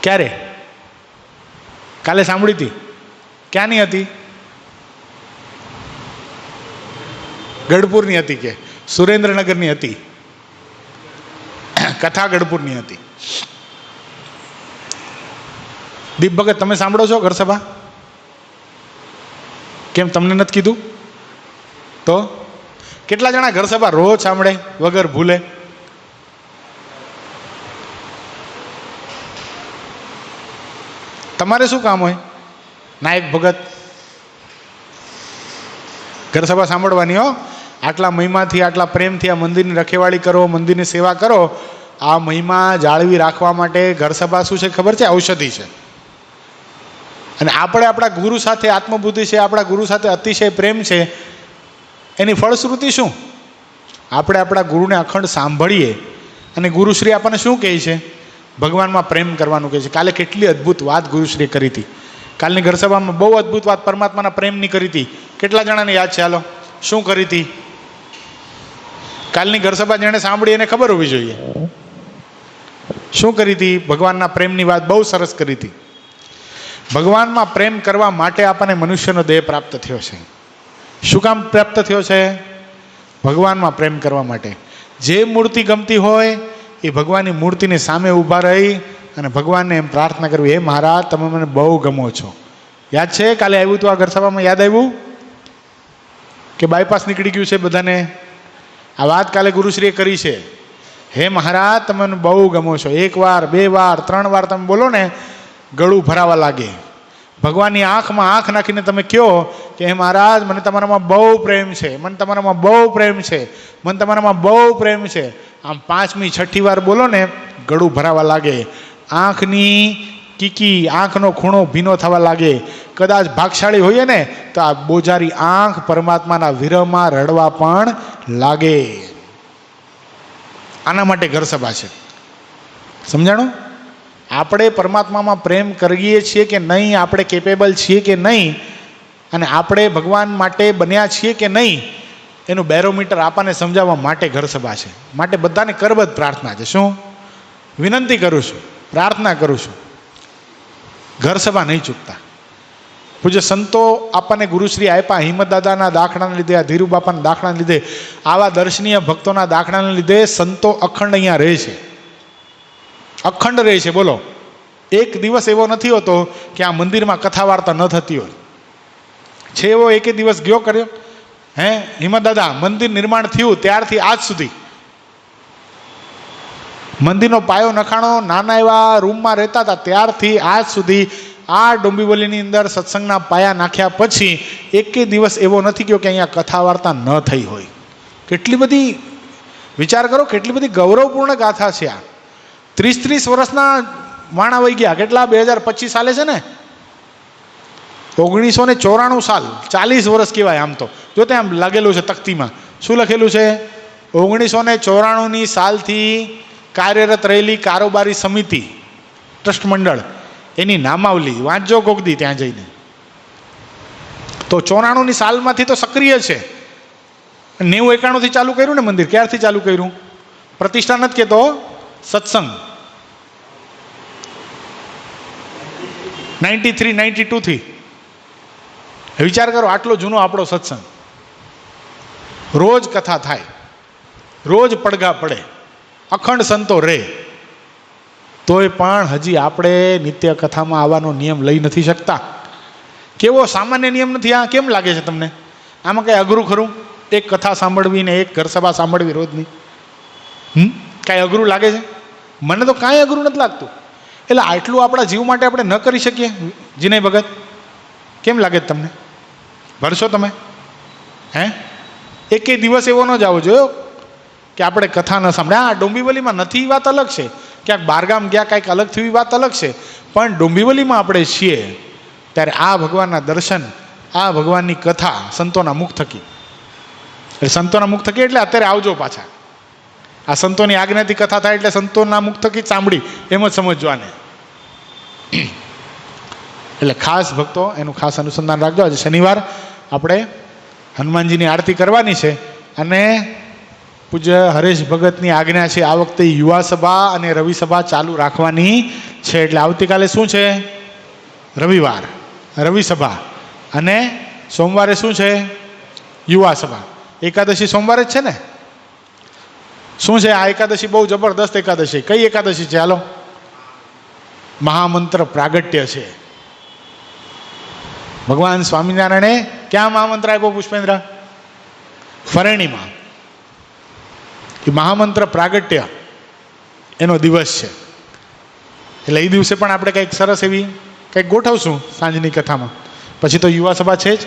ક્યારે? કાલે સાંભળી હતી. ક્યાંની હતી? ગઢપુરની હતી કે સુરેન્દ્રનગરની હતી? કથા ગઢપુરની હતી. દીપ ભગત, તમે સાંભળો છો ઘર સભા? કેમ તમને નથી કીધું? તો કેટલા જણા ઘર સભા રોજ સાંભળે વગર ભૂલે? તમારે શું કામ હોય નાયક ભગત? ઘર સભા સાંભળવાની હો. આટલા મહિમાથી, આટલા પ્રેમથી આ મંદિરની રખેવાળી કરો, મંદિરની સેવા કરો. આ મહિમા જાળવી રાખવા માટે ઘર સભા શું છે ખબર છે? ઔષધિ છે. અને આપણે આપણા ગુરુ સાથે આત્મબુદ્ધિ છે, આપણા ગુરુ સાથે અતિશય પ્રેમ છે, એની ફળશ્રુતિ શું? આપણે આપણા ગુરુને અખંડ સાંભળીએ. અને ગુરુશ્રી આપણને શું કહે છે? ભગવાનમાં પ્રેમ કરવાનું કહે છે. કાલે કેટલી અદ્ભુત વાત ગુરુશ્રીએ કરી હતી. કાલની ઘર સભામાં બહુ અદ્ભુત વાત પરમાત્માના પ્રેમની કરી હતી. કેટલા જણાને યાદ છે? હાલો, શું કરી હતી કાલની ઘર સભા? જેણે સાંભળી એને ખબર હોવી જોઈએ શું કરી હતી. ભગવાનના પ્રેમની વાત બહુ સરસ કરી હતી. ભગવાનમાં પ્રેમ કરવા માટે આપણને મનુષ્યનો દેહ પ્રાપ્ત થયો છે. શું કામ પ્રાપ્ત થયો છે? ભગવાનમાં પ્રેમ કરવા માટે. જે મૂર્તિ ગમતી હોય એ ભગવાનની મૂર્તિની સામે ઊભા રહી અને ભગવાનને એમ પ્રાર્થના કરવી, હે મહારાજ તમે મને બહુ ગમો છો. યાદ છે કાલે આવ્યું હતું આ ઘર સભામાં? યાદ આવ્યું કે બાયપાસ નીકળી ગયું છે બધાને? આ વાત કાલે ગુરુશ્રીએ કરી છે. હે મહારાજ તમે મને બહુ ગમો છો. 1 વાર 2 વાર 3 વાર તમે બોલો ને, ગળું ભરાવા લાગે. ભગવાનની આંખમાં આંખ નાખીને તમે કહો કે હે મહારાજ મને તમારામાં બહુ પ્રેમ છે, મને તમારામાં બહુ પ્રેમ છે, મને તમારામાં બહુ પ્રેમ છે. આમ 5મી 6ઠી વાર બોલો ને, ગળું ભરાવા લાગે. આંખની કીકી, આંખનો ખૂણો ભીનો થવા લાગે. કદાચ ભાગશાળી હોઈએ ને તો આ બોજારી આંખ પરમાત્માના વિરહમાં રડવા પણ લાગે. આના માટે ઘર સભા છે. સમજાણું? આપણે પરમાત્મામાં પ્રેમ કરીએ છીએ કે નહીં, આપણે કેપેબલ છીએ કે નહીં, અને આપણે ભગવાન માટે બન્યા છીએ કે નહીં, એનું બેરોમીટર આપણને સમજાવવા માટે ઘર સભા છે. માટે બધાને કરબદ્ધ પ્રાર્થના છે. શું વિનંતી કરું છું, પ્રાર્થના કરું છું, ઘર સભા નહીં ચૂકતા. પૂજ્ય સંતો આપણને ગુરુશ્રી આપ્યા. હિંમત દાદાના દાખલાને લીધે, આ ધીરુ બાપાના દાખલાને લીધે, આવા દર્શનીય ભક્તોના દાખલાને લીધે સંતો અખંડ અહીંયા રહે છે, અખંડ રહે છે. બોલો, એક દિવસ એવો નથી હોતો કે આ મંદિરમાં કથા વાર્તા ન થતી હોય. છે એવો એકે દિવસ ગયો કર્યો? હે હિંમત દાદા, મંદિર નિર્માણ થયું ત્યારથી આજ સુધી મંદિરનો પાયો નખાણો, નાના એવા રૂમમાં રહેતા હતા ત્યારથી આજ સુધી આ ડોંબીવલીની અંદર સત્સંગના પાયા નાખ્યા પછી એકે દિવસ એવો નથી ગયો કે અહીંયા કથા વાર્તા ન થઈ હોય. કેટલી બધી વિચાર કરો, કેટલી બધી ગૌરવપૂર્ણ ગાથા છે આ. 30 વર્ષના વાણા વહી ગયા. કેટલા? 2025 સાલે છે ને, 1994 સાલ, 40 વર્ષ કહેવાય આમ તો. જો ત્યાં લાગેલું છે તકતીમાં, શું લખેલું છે? 1994 સાલથી કાર્યરત રહેલી કારોબારી સમિતિ, ટ્રસ્ટ મંડળ, એની નામાવલી વાંચજો કોક દી ત્યાં જઈને. તો 94 સાલમાંથી તો સક્રિય છે. 90-91 થી ચાલુ કર્યું ને મંદિર. ક્યારથી ચાલુ કર્યું? પ્રતિષ્ઠા નથી કહેતો, સત્સંગ 93-92 થી. વિચાર કરો, આટલો જૂનો આપણો સત્સંગ. રોજ કથા થાય, રોજ પડઘા પડે, અખંડ સંતો રહે, તોય પણ હજી આપણે નિત્ય કથામાં આવવાનો નિયમ લઈ નથી શકતા. કેવો સામાન્ય નિયમ નથી આ? કેમ લાગે છે તમને? આમાં કંઈ અઘરું ખરું? એક કથા સાંભળવી ને એક ઘર સભા સાંભળવી રોજની, કાંઈ અઘરું લાગે છે? મને તો કાંઈ અઘરું નથી લાગતું. એટલે આટલું આપણા જીવ માટે આપણે ન કરી શકીએ? જીને ભગત, કેમ લાગે છે તમને? ભરશો તમે? હે? એકે દિવસ એવો ન જવો જોયો કે આપણે કથા ન સાંભળે. હા, ડોંબીવલીમાં નથી એ વાત અલગ છે, ક્યાંક બહારગામ ગયા કાંઈક અલગ થયું એ વાત અલગ છે, પણ ડોંબીવલીમાં આપણે છીએ ત્યારે આ ભગવાનના દર્શન, આ ભગવાનની કથા સંતોના મુખ થકી, એટલે સંતોના મુખ થકી એટલે અત્યારે આવજો પાછા. આ સંતોની આજ્ઞાથી કથા થાય એટલે સંતોના મુખ થકી જ સાંભળી એમ જ સમજવાને. એટલે ખાસ ભક્તો એનું ખાસ અનુસંધાન રાખજો. આજે શનિવાર આપણે હનુમાનજીની આરતી કરવાની છે અને પૂજ્ય હરેશ ભગતની આજ્ઞા છે આ વખતે યુવા સભા અને રવિ સભા ચાલુ રાખવાની છે. એટલે આવતીકાલે શું છે? રવિવાર, રવિ સભા, અને સોમવારે શું છે? યુવા સભા. એકાદશી સોમવારે જ છે ને? શું છે આ એકાદશી? બહુ જબરદસ્ત એકાદશી. કઈ એકાદશી છે? હાલો, મહામંત્ર પ્રાગટ્ય છે. ભગવાન સ્વામિનારાયણે ક્યાં મહામંત્ર આપ્યો પુષ્પેન્દ્ર? ફરેણીમાં. એ મહામંત્ર પ્રાગટ્ય એનો દિવસ છે. એટલે એ દિવસે પણ આપણે કંઈક સરસ એવી કંઈક ગોઠવશું સાંજની કથામાં. પછી તો યુવા સભા છે જ,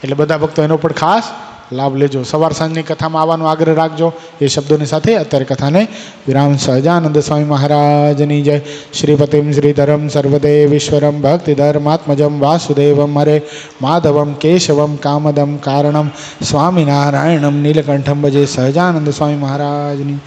એટલે બધા ભક્તો એનો પણ ખાસ લાભ લેજો. સવાર સાંજની કથામાં આવવાનો આગ્રહ રાખજો. એ શબ્દોની સાથે અત્યારે કથાને વિરામ. સહજાનંદ સ્વામી મહારાજની જય. શ્રીપતિમ શ્રીધરમ સર્વદેવીશ્વરમ ભક્તિધર્માત્મજમ વાસુદેવમ હરે માધવમ કેશવમ કામદમ કારણમ સ્વામિનારાયણમ નીલકંઠમ ભજે. સહજાનંદ સ્વામી મહારાજની